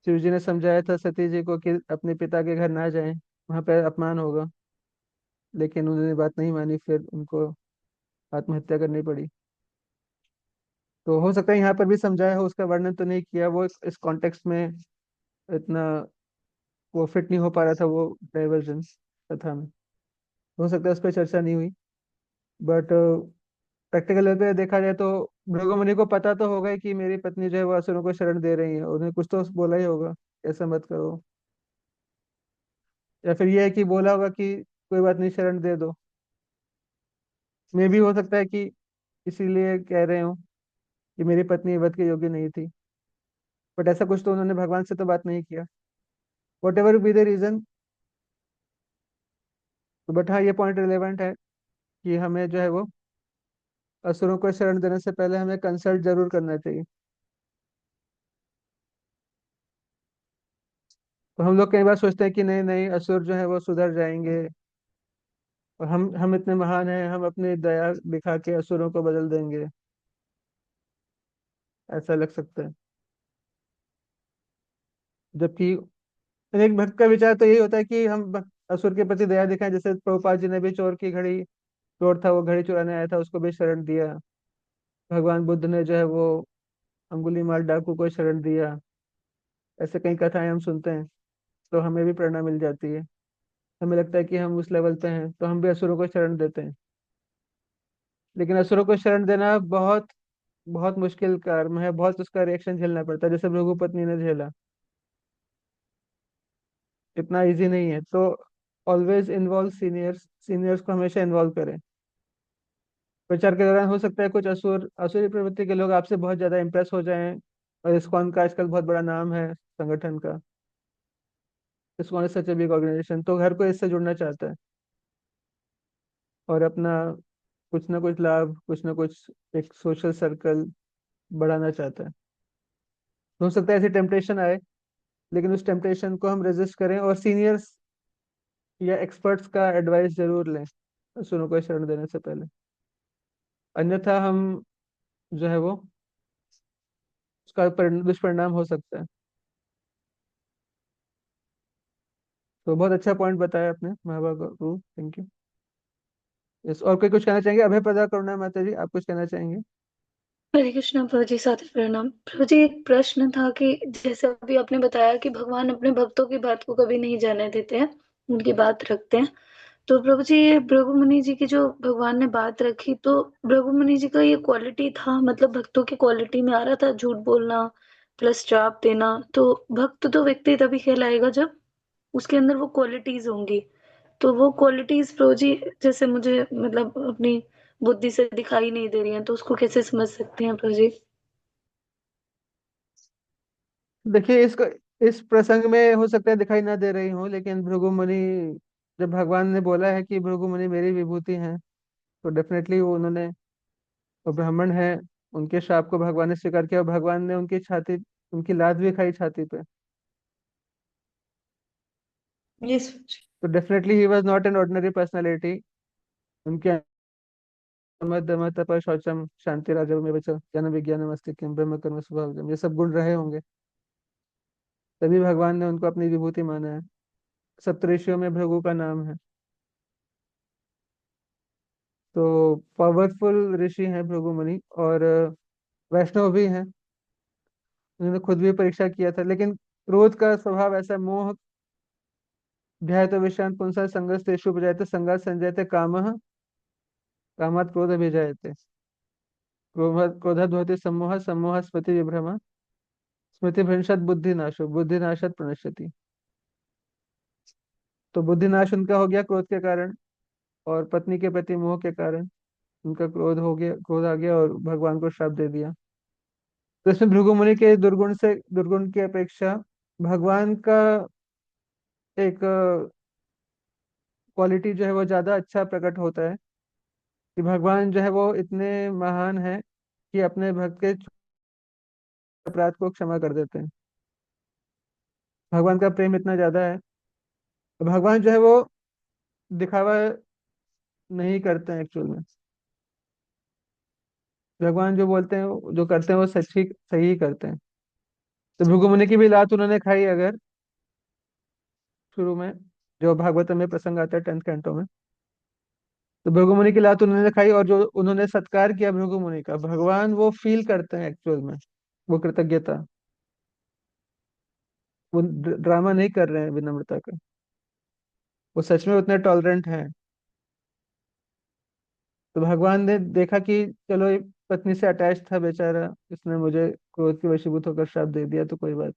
Speaker 1: शिव जी ने समझाया था सती जी को कि अपने पिता के घर ना जाएं, वहां पे अपमान होगा, लेकिन उन्होंने बात नहीं मानी, फिर उनको आत्महत्या करनी पड़ी। तो हो सकता है यहाँ पर भी समझाया हो, उसका वर्णन तो नहीं किया, वो इस कॉन्टेक्स्ट में इतना वो फिट नहीं हो पा रहा था वो डाइवर्जन कथा में। हो सकता है उस पर चर्चा नहीं हुई, बट प्रैक्टिकल लेवल पे देखा जाए तो भृगु मुनि को पता तो होगा ही कि मेरी पत्नी जो है वो असुरों को शरण दे रही है, उन्हें कुछ तो बोला ही होगा ऐसा मत करो, या फिर ये है कि बोला होगा कि कोई बात नहीं, शरण दे दो। मे भी हो सकता है कि इसीलिए कह रहे हो कि मेरी पत्नी वध के योग्य नहीं थी, बट ऐसा कुछ तो उन्होंने भगवान से तो बात नहीं किया। Whatever be the reason, but हाँ ये पॉइंट रिलेवेंट है कि हमें जो है वो असुरों को शरण देने से पहले हमें कंसल्ट जरूर करना चाहिए। तो हम लोग कई बार सोचते हैं कि नहीं नहीं, असुर जो है वो सुधर जाएंगे, और हम इतने महान हैं, हम अपनी दया दिखा के असुरों को बदल देंगे, ऐसा लग सकता है। जबकि एक भक्त का विचार तो यही होता है कि हम असुर के प्रति दया दिखाएं, जैसे प्रभुपाद जी ने भी चोर की घड़ी, चोर था वो घड़ी चुराने आया था, उसको भी शरण दिया। भगवान बुद्ध ने जो है वो अंगुलीमाल डाकू को शरण दिया। ऐसे कई कथाएं हम सुनते हैं, तो हमें भी प्रेरणा मिल जाती है। हमें लगता है कि हम उस लेवल पे हैं तो हम भी असुरों को शरण देते हैं, लेकिन असुरों को शरण देना बहुत बहुत मुश्किल कार्य है, बहुत उसका रिएक्शन झेलना पड़ता है, जैसे भृगु पत्नी ने झेला। इतना इजी नहीं है, तो ऑलवेज इन्वॉल्व सीनियर्स, सीनियर्स को हमेशा इन्वॉल्व करें। प्रचार के दौरान हो सकता है कुछ असुरी प्रवृत्ति के लोग आपसे बहुत ज्यादा इम्प्रेस हो जाएं, और इस्कॉन का आजकल बहुत बड़ा नाम है संगठन का, ISKCON is such a big organisation, तो हर कोई इससे जुड़ना चाहता है और अपना कुछ ना कुछ लाभ, कुछ ना कुछ एक सोशल सर्कल बढ़ाना चाहता है। तो हो सकता है ऐसी टेम्पटेशन आए, लेकिन उस टेम्पटेशन को हम रेजिस्ट करें और सीनियर्स या एक्सपर्ट्स का एडवाइस जरूर लें असुरों को शरण देने से पहले, अन्यथा हम जो है वो उसका दुष्परिणाम हो सकता है। तो बहुत अच्छा पॉइंट बताया आपने महाबाबू, थैंक यू। यस, और कोई कुछ कहना चाहेंगे? अभय प्रदा करुणा माता जी, आप कुछ कहना चाहेंगे?
Speaker 7: हरे कृष्णा प्रभु जी, सादर प्रणाम प्रभु जी। एक प्रश्न था कि जैसे अभी आपने बताया कि भगवान अपने भक्तों की बात को कभी नहीं जाने देते हैं, उनकी बात रखते हैं। तो प्रभु जी, ये भृगु मुनि जी की जो भगवान ने बात रखी, तो भृगु मुनि जी का ये क्वालिटी था, मतलब भक्तों की क्वालिटी में आ रहा था, झूठ बोलना प्लस श्राप देना। तो भक्त तो व्यक्ति तभी कहलाएगा जब उसके अंदर वो क्वालिटीज होंगी। तो वो क्वालिटीज प्रभु जी, जैसे मुझे मतलब अपनी बुद्धि से दिखाई नहीं दे रही हैं, तो उसको कैसे समझ सकते हैं प्रभु जी?
Speaker 1: देखिए इस प्रसंग में हो सकता है दिखाई ना दे रही हो, लेकिन भृगु मुनि, जब भगवान ने बोला है कि भृगु मुनि मेरी विभूति हैं, तो डेफिनेटली वो उन्होंने, वो ब्राह्मण है, उनके श्राप को भगवान ने स्वीकार किया, और भगवान ने उनकी छाती, उनकी लात भी खाई छाती पे।
Speaker 7: यस।
Speaker 1: तो definitely he was not an ordinary personality. उनके दम तप शौचम शांति राजव में बचा ज्ञान विज्ञान मस्तिष्क किम ब्रह्म कर्म स्वभाव ये सब गुण रहे होंगे, तभी भगवान ने उनको अपनी विभूति माना है। सप्तऋषियों में भृगु का नाम है। तो पावरफुल ऋषि हैं भृगु मुनि, और वैष्णव भी हैं। उन्होंने खुद भी परीक्षा किया था, लेकिन क्रोध का स्वभाव ऐसा, मोह ध्यायतो विषयान् पुंसः संगस्तेषु उपजायते संगात् संजायते कामः कामात् क्रोध अभिजायते क्रोधात् भवति सम्मोहः सम्मोहात् स्मृति विभ्रमः स्मृति भ्रंशात् बुद्धिनाशो बुद्धिनाशात् प्रणश्यति। तो बुद्धिनाश उनका हो गया क्रोध के कारण, और पत्नी के प्रति मोह के कारण उनका क्रोध हो गया, क्रोध आ गया और भगवान को श्राप दे दिया। तो इसमें भृगु मुनि के दुर्गुण से, दुर्गुण की अपेक्षा भगवान का एक क्वालिटी जो है वो ज्यादा अच्छा प्रकट होता है, कि भगवान जो है वो इतने महान है कि अपने भक्त के अपराध को क्षमा कर देते हैं। भगवान का प्रेम इतना ज्यादा है, तो भगवान जो है वो दिखावा नहीं करते हैं एक्चुअल में। भगवान जो बोलते हैं, जो करते हैं, वो सच ही सही ही करते हैं। तो भृगु मुनि की भी लात उन्होंने खाई अगर, शुरू में जो भागवत में प्रसंग आता है 10th कैंटो में। तो भृगु मुनि की लात उन्होंने खाई, और जो उन्होंने सत्कार किया भृगु मुनि का, भगवान वो फील करते हैं एक्चुअल में, वो कृतज्ञता। वो ड्रामा नहीं कर रहे हैं विनम्रता का, वो सच में उतने टॉलरेंट हैं। तो भगवान ने देखा कि चलो ये पत्नी से अटैच था बेचारा, इसने मुझे क्रोध के वशीभूत होकर श्राप दे दिया, तो कोई बात।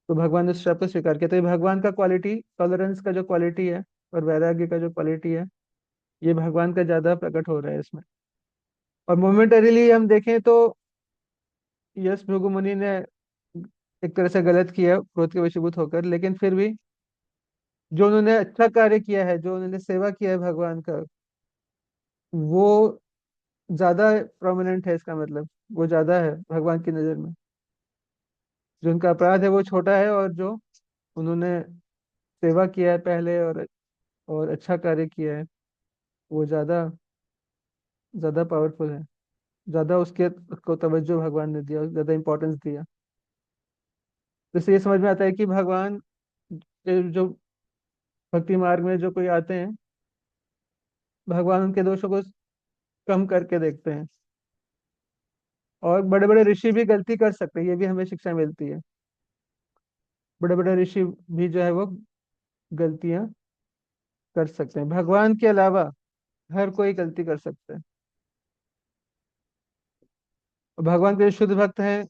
Speaker 1: तो भगवान ने उस श्राप को स्वीकार किया। तो ये भगवान का क्वालिटी, टॉलरेंस का जो क्वालिटी है और वैराग्य का जो क्वालिटी है, ये भगवान का ज्यादा प्रकट हो रहा है इसमें। और मोमेंटरीली हम देखें तो यस, भृगु मुनि ने एक तरह से गलत किया क्रोध के वशीभूत होकर, लेकिन फिर भी जो उन्होंने अच्छा कार्य किया है, जो उन्होंने सेवा किया है भगवान का, वो ज्यादा प्रोमिनेंट है। इसका मतलब वो ज्यादा है भगवान की नजर में। जो उनका अपराध है वो छोटा है, और जो उन्होंने सेवा किया है पहले और अच्छा कार्य किया है, वो ज्यादा ज्यादा पावरफुल है। ज्यादा उसको तवज्जो भगवान ने दिया, ज्यादा इंपॉर्टेंस दिया। तो इससे ये समझ में आता है कि भगवान जो भक्ति मार्ग में जो कोई आते हैं, भगवान उनके दोषों को कम करके देखते हैं। और बड़े बड़े ऋषि भी गलती कर सकते हैं, ये भी हमें शिक्षा मिलती है। बड़े बड़े ऋषि भी जो है वो गलतियां कर सकते हैं, भगवान के अलावा हर कोई गलती कर सकता है। और भगवान के जो शुद्ध भक्त हैं,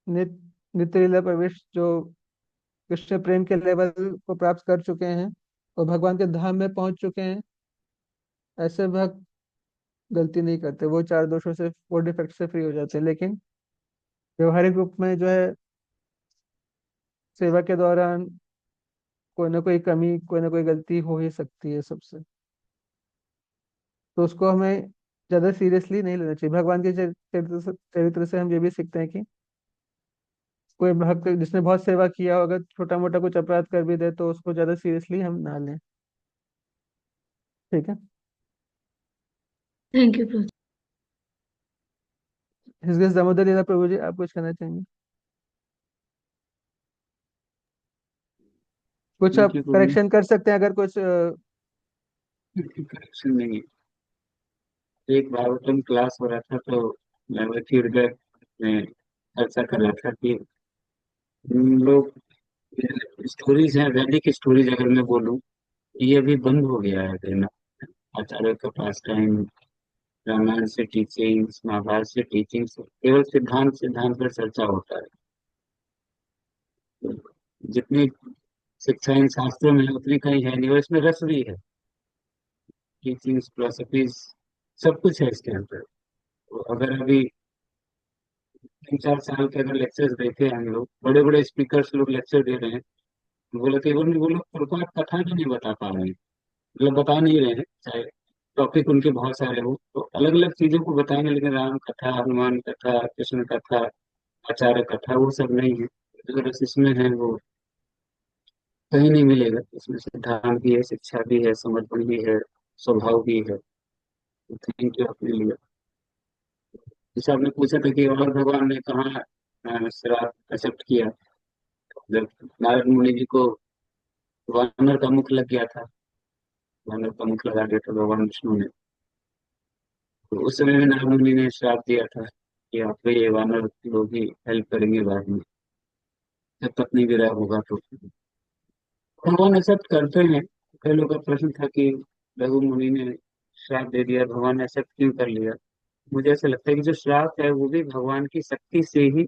Speaker 1: नित नित्य लीला प्रवेश, जो कृष्ण प्रेम के लेवल को प्राप्त कर चुके हैं और भगवान के धाम में पहुंच चुके हैं, ऐसे भक्त गलती नहीं करते। वो चार दोषों से, वो डिफेक्ट से फ्री हो जाते हैं। लेकिन व्यवहारिक रूप में जो है, सेवा के दौरान कोई ना कोई कमी, कोई ना कोई गलती हो ही सकती है सबसे। तो उसको हमें ज्यादा सीरियसली नहीं लेना चाहिए। भगवान के चरित्र से हम ये भी सीखते हैं कि कोई भक्त जिसने बहुत सेवा किया हो, अगर छोटा मोटा कुछ अपराध कर भी दे, तो उसको ज्यादा सीरियसली हम ना लें। ठीक है।
Speaker 7: Thank you Prabhu.
Speaker 1: His grace Damodar Leela Prabhu ji, आप कुछ कहना चाहेंगे? कुछ आप
Speaker 9: thank you Prabhu ji.
Speaker 1: Correction कर सकते हैं अगर कुछ
Speaker 9: करेक्शन नहीं है। एक भागवतम क्लास हो रहा था, तो मैं वही फीडबैक में चर्चा कर रहा था कि हम लोग स्टोरीज हैं, वैदिक स्टोरीज अगर मैं बोलूँ, ये अभी बंद हो गया है देना। आचार्य का पास टाइम, रामायण से टीचिंग्स, महाभारत से टीचिंग्स, केवल सिद्धांत सिद्धांत पर चर्चा होता है। तो जितनी शिक्षा इन शास्त्रों में है उतनी कहीं है नहीं, और इसमें रस भी है। टीचिंग्स, फिलोसफीज, सब कुछ है इसके अंदर। तो अगर अभी 3-4 साल के अगर लेक्चर्स देखे हम लोग, बड़े बड़े स्पीकर्स लोग लेक्चर दे रहे हैं, तो बोले केवल वो लोग प्रभात कथा भी नहीं बता पा रहे हैं, मतलब बता नहीं रहे हैं। चाहे टॉपिक उनके बहुत सारे हो, तो अलग अलग चीजों को बताएंगे, लेकिन राम कथा, हनुमान कथा, कृष्ण कथा, आचार्य कथा, वो सब नहीं है। जो रस इसमें है वो कहीं नहीं मिलेगा। इसमें सिद्धांत भी है, शिक्षा भी है, समर्पण भी है, स्वभाव भी है। थैंक यू आपके लिए। जैसे आपने पूछा था कि और भगवान ने कहाँ श्राप एक्सेप्ट किया। जब नारद मुनि जी को वानर का मुख लग गया था, वानर का मुख लगा दिया था भगवान विष्णु ने, तो उस समय में नारद मुनि ने श्राप दिया था कि आपको ये वानर लोग ही हेल्प करेंगे बाद में, जब पत्नी विरह होगा तो। भगवान एक्सेप्ट करते हैं। कई लोगों का प्रश्न था कि रघु मुनि ने श्राप दे दिया, भगवान ने एक्सेप्ट क्यों कर लिया। मुझे ऐसा लगता है कि जो श्राप है वो भी भगवान की शक्ति से ही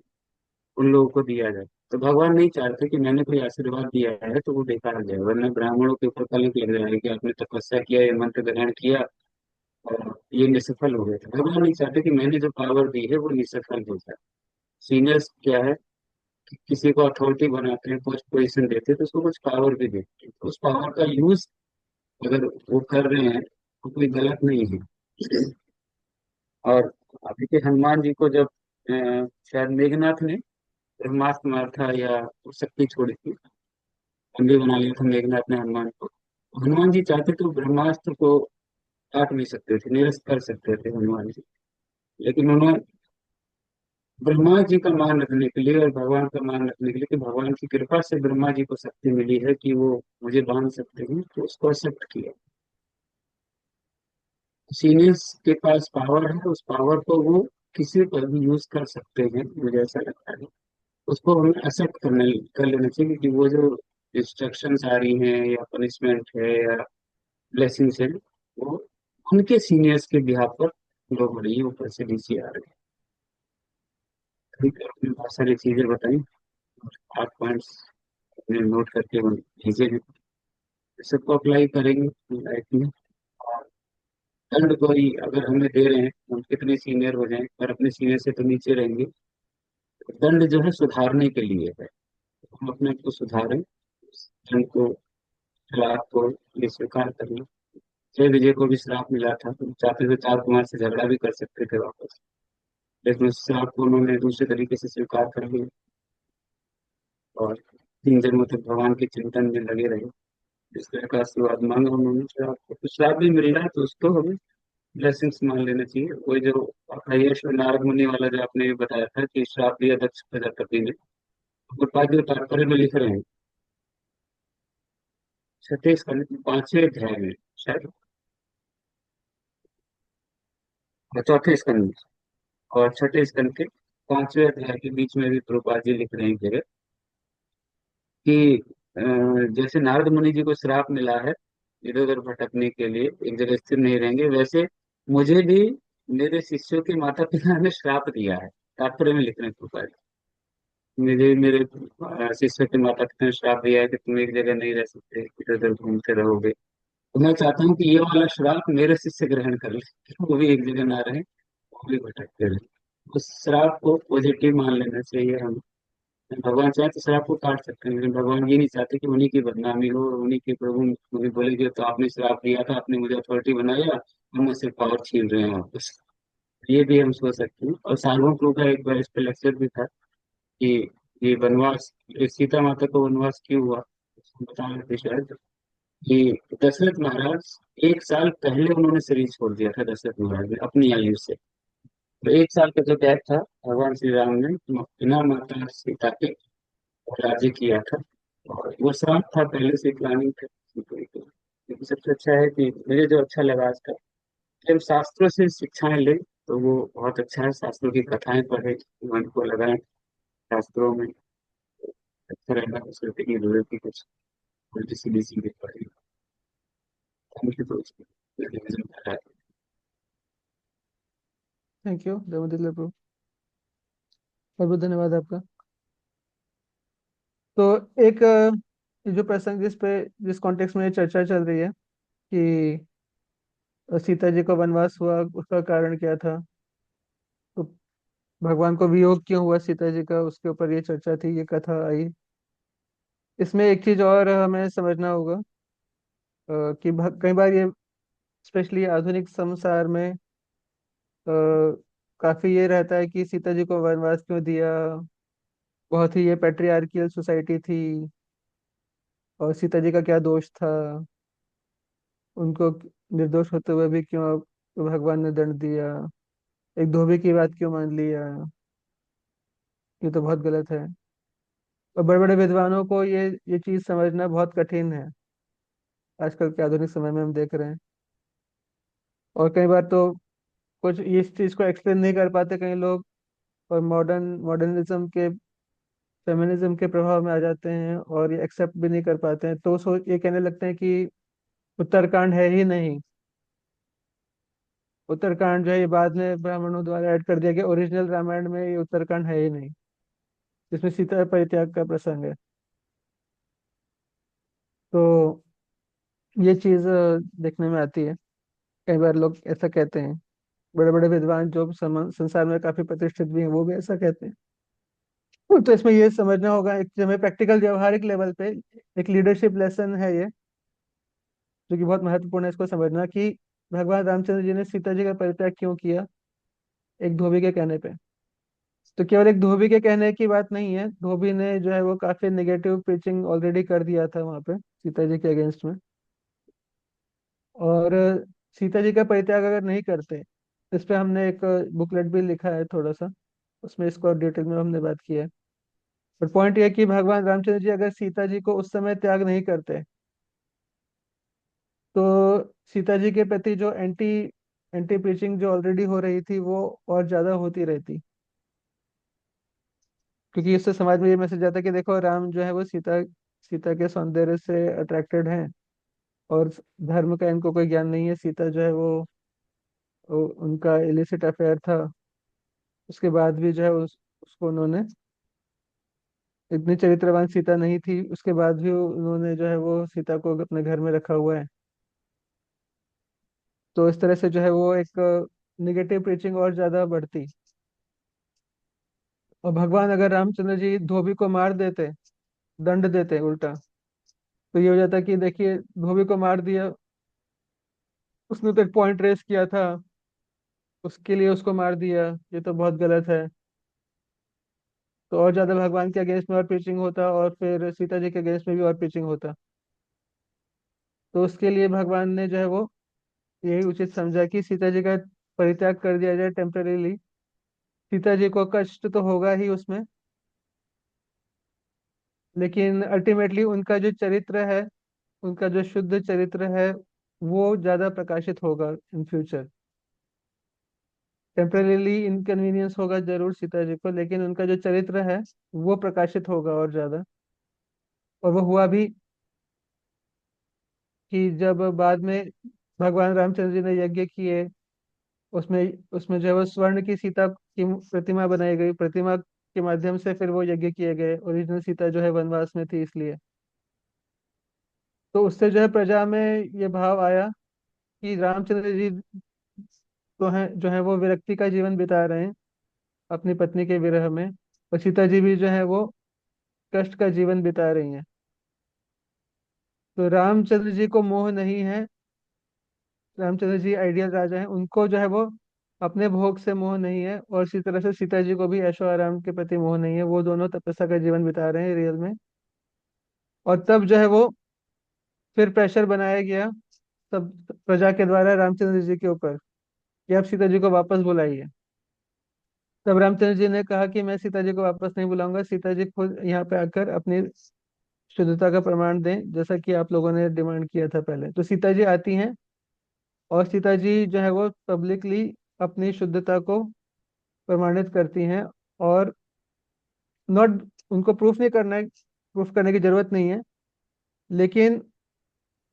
Speaker 9: उन लोगों को दिया जाए। तो भगवान नहीं चाहते कि मैंने कोई आशीर्वाद दिया है तो वो बेकार हो जाए, वरना ब्राह्मणों के ऊपर कलंक लग जाए कि आपने तपस्या किया, ये मंत्र ग्रहण किया और ये निसफल हो गए थे। भगवान नहीं चाहते कि मैंने जो पावर दी है वो निसफल हो जाए। सीनियर्स क्या है कि किसी को अथॉरिटी बनाते हैं, पोस्ट पोजिशन देते हैं तो उसको कुछ पावर भी देते हैं, तो उस पावर का यूज अगर वो कर रहे हैं तो कोई गलत नहीं है। और अभी के हनुमान जी को जब शायद मेघनाथ ने ब्रह्मास्त्र मारा था या वो शक्ति छोड़ी थी, बंदी बना लिया था मेघनाथ ने हनुमान को। हनुमान जी चाहते तो ब्रह्मास्त्र को काट भी सकते थे, निरस्त कर सकते थे हनुमान जी, लेकिन उन्होंने ब्रह्मा जी का मान रखने के लिए और भगवान का मान रखने के लिए कि भगवान की कृपा से ब्रह्मा जी को शक्ति मिली है कि वो मुझे बांध सकते हैं, तो उसको एक्सेप्ट किया। सीनियर्स के पास पावर है, उस पावर को वो किसी पर भी यूज कर सकते हैं, मुझे ऐसा लगता है। उसको हमें एक्सेप्ट कर लेना चाहिए कि वो जो इंस्ट्रक्शंस आ रही हैं या पनिशमेंट है या ब्लेसिंग्स है, वो उनके सीनियर्स के बिहाफ पर लो हो रही है, ऊपर से नीचे आ रही है। ठीक है, आपने बहुत सारी चीजें बताई, 8 पॉइंट्स अपने नोट करके भेजे हैं, सबको अप्लाई करेंगे लाइफ में। और दंड कोई अगर हमें दे रहे हैं, हम कितने सीनियर हो जाएं और अपने सीनियर से तो नीचे रहेंगे, तो दंड जो है सुधारने के लिए है। तो हम अपने आप को सुधारें, दंड को, श्राप को ये स्वीकार करें। जय विजय को भी श्राप मिला था, तो चाहते तो चार कुमार से झगड़ा भी कर सकते थे वापस, लेकिन उस श्राप को उन्होंने दूसरे तरीके से स्वीकार कर लिया और 3 जन्मों तक भगवान के चिंतन में लगे रहे। इस तरह का आशीर्वाद मांगा उन्होंने श्राप को, तो श्राप भी मिल रहा है तो उसको हमें ब्लेसिंग्स मान लेना चाहिए। कोई जो यश नारद मुनि वाला जो आपने भी बताया था कि श्राप दिया दक्ष प्रजापति ने, उत्पाद्य तात्पर्य में लिख रहे हैं 36 खंड 5वें अध्याय में शायद, और चौथे स्कंद में और छठे स्कंद के 5वें अध्याय के बीच में भी प्रभुपाद जी लिख रहे हैं जगह कि जैसे नारद मुनि जी को श्राप मिला है इधर उधर भटकने के लिए, एक जगह स्थिर नहीं रहेंगे, वैसे मुझे भी मेरे शिष्यों के माता पिता ने श्राप दिया है। तात्पर्य में लिख रहे हैं प्रभुपाद जी, मुझे मेरे शिष्यों के माता पिता ने श्राप दिया है कि तुम एक जगह नहीं रह सकते, इधर उधर घूमते रहोगे। तो मैं चाहता हूँ कि ये वाला श्राप मेरे शिष्य ग्रहण कर ले, वो भी एक जगह ना रहे, वो भी भटकते रहे। उस श्राप को पॉजिटिव मान लेना चाहिए हमें। भगवान चाहे तो श्राप को काट सकते हैं, लेकिन भगवान ये नहीं चाहते कि उन्हीं की बदनामी हो, उन्हीं के प्रभु मुझे बोले कि तो आपने श्राप दिया था, आपने मुझे अथॉरिटी बनाया, हम मुझसे पावर छीन रहे हैं वापस। ये भी हम सोच सकते हैं। और सार्वभौम का एक बार इस पे लेक्चर भी था कि ये वनवास, ये सीता माता को वनवास क्यों हुआ, उसको बता रहे थे शायद कि दशरथ महाराज 1 साल पहले उन्होंने शरीर छोड़ दिया था, दशरथ महाराज ने अपनी आयु से। तो 1 साल का जो गैप था, भगवान श्री राम ने बिना माता सीता के राज्य किया था, और वो श्राप था, पहले से प्लानिंग था। लेकिन सबसे अच्छा है कि मुझे जो अच्छा लगा आज का, कि हम शास्त्रों से शिक्षाएं लें तो वो बहुत अच्छा है। शास्त्रों की कथाएं पढ़े, मन को लगाएं शास्त्रों में, अच्छा रहेगा। उसके की जरूरत की कुछ उल्टी सीधी चीजें पढ़े, थैंक यू दोस्त।
Speaker 1: थैंक यू देवदत्त प्रभु, बहुत बहुत धन्यवाद आपका। तो एक जो प्रसंग जिस कॉन्टेक्स्ट में ये चर्चा चल रही है कि सीता जी को वनवास हुआ, उसका कारण क्या था, तो भगवान को वियोग क्यों हुआ सीता जी का, उसके ऊपर ये चर्चा थी, ये कथा आई। इसमें एक चीज और हमें समझना होगा कि कई बार ये, स्पेशली आधुनिक संसार में काफी ये रहता है कि सीता जी को वनवास क्यों दिया, बहुत ही ये पेट्रियार्कियल सोसाइटी थी, और सीता जी का क्या दोष था, उनको निर्दोष होते हुए भी क्यों भगवान ने दंड दिया, एक धोबी की बात क्यों मान लिया, ये तो बहुत गलत है। और बड़े बड़े विद्वानों को ये चीज समझना बहुत कठिन है, आजकल के आधुनिक समय में हम देख रहे हैं। और कई बार तो कुछ इस चीज को एक्सप्लेन नहीं कर पाते कई लोग, और मॉडर्निज्म के फेमिनिज्म के प्रभाव में आ जाते हैं और ये एक्सेप्ट भी नहीं कर पाते हैं, तो ये कहने लगते हैं कि उत्तरकांड है ही नहीं, उत्तरकांड जो है ये बाद में ब्राह्मणों द्वारा ऐड कर दिया गया, ओरिजिनल रामायण में ये उत्तरकांड है ही नहीं, जिसमें सीता परित्याग का प्रसंग है। तो ये चीज देखने में आती है, कई बार लोग ऐसा कहते हैं, बड़े बड़े विद्वान जो संसार में काफी प्रतिष्ठित भी हैं वो भी ऐसा कहते हैं। तो इसमें ये समझना होगा, एक हमें प्रैक्टिकल व्यवहारिक लेवल पे एक लीडरशिप लेसन है ये, जो कि बहुत महत्वपूर्ण है इसको समझना, कि भगवान रामचंद्र जी ने सीता जी का परित्याग क्यों किया, एक धोबी के कहने पे। तो केवल एक धोबी के कहने की बात नहीं है, धोबी ने जो है वो काफी नेगेटिव पिचिंग ऑलरेडी कर दिया था वहां पे सीता जी के अगेंस्ट में। और सीता जी का परित्याग अगर नहीं करते, इस पे हमने एक बुकलेट भी लिखा है थोड़ा सा, उसमें इसको डिटेल में हमने बात की है। पर पॉइंट ये है कि भगवान रामचंद्र जी अगर सीता जी को उस समय त्याग नहीं करते, तो सीता जी के प्रति जो एंटी एंटी प्रीचिंग जो ऑलरेडी हो रही थी वो और ज्यादा होती रहती। क्योंकि इससे समाज में ये मैसेज जाता है कि देखो राम जो है वो सीता सीता के सौंदर्य से अट्रैक्टेड हैं, और धर्म का इनको कोई ज्ञान नहीं है, सीता जो है वो उनका इलिसिट अफेयर था, उसके बाद भी जो है उसको उन्होंने, इतनी चरित्रवान सीता नहीं थी उसके बाद भी उन्होंने जो है वो सीता को अपने घर में रखा हुआ है। तो इस तरह से जो है वो एक निगेटिव प्रीचिंग और ज्यादा बढ़ती। और भगवान अगर रामचंद्र जी धोबी को मार देते, दंड देते उल्टा, तो ये हो जाता कि देखिए धोबी को मार दिया, उसने तो एक पॉइंट रेस किया था, उसके लिए उसको मार दिया, ये तो बहुत गलत है। तो और ज्यादा भगवान के अगेंस्ट में और प्रीचिंग होता, और फिर सीता जी के अगेंस्ट में भी और प्रीचिंग होता। तो उसके लिए भगवान ने जो है वो यही उचित समझा कि सीता जी का परित्याग कर दिया जाए टेम्परेली। सीता जी को कष्ट तो होगा ही उसमें, लेकिन अल्टीमेटली उनका जो चरित्र है, उनका जो शुद्ध चरित्र है, वो ज्यादा प्रकाशित होगा इन फ्यूचर। टेम्परेली इनकन्वीनियंस होगा जरूर सीता जी को, लेकिन उनका जो चरित्र है वो प्रकाशित होगा और ज्यादा। और वो हुआ भी, कि जब बाद में भगवान रामचंद्र जी ने यज्ञ किए, उसमें उसमें जो है वो स्वर्ण की सीता की प्रतिमा बनाई गई, प्रतिमा के माध्यम से फिर वो यज्ञ किए गए, ओरिजिनल सीता जो है वनवास में थी इसलिए। तो उससे जो है प्रजा में ये भाव आया कि रामचंद्र जी तो है जो है वो विरक्ति का जीवन बिता रहे हैं अपनी पत्नी के विरह में, और सीता जी भी जो है वो कष्ट का जीवन बिता रही हैं। तो रामचंद्र जी को मोह नहीं है, रामचंद्र जी आइडियल राजा हैं, उनको जो है वो अपने भोग से मोह नहीं है, और इसी तरह से सीता जी को भी ऐशो आराम के प्रति मोह नहीं है, वो दोनों तपस्या का जीवन बिता रहे हैं रियल में। और तब जो है वो फिर प्रेशर बनाया गया सब प्रजा के द्वारा रामचंद्र जी के ऊपर, कि आप सीता जी को वापस बुलाइए। तब रामचंद्र जी ने कहा कि मैं सीता जी को वापस नहीं बुलाऊंगा, सीता जी खुद यहाँ पे आकर अपनी शुद्धता का प्रमाण दें, जैसा कि आप लोगों ने डिमांड किया था पहले। तो सीता जी आती हैं, और सीता जी जो है वो पब्लिकली अपनी शुद्धता को प्रमाणित करती हैं। और नॉट, उनको प्रूफ नहीं करना है, प्रूफ करने की जरूरत नहीं है, लेकिन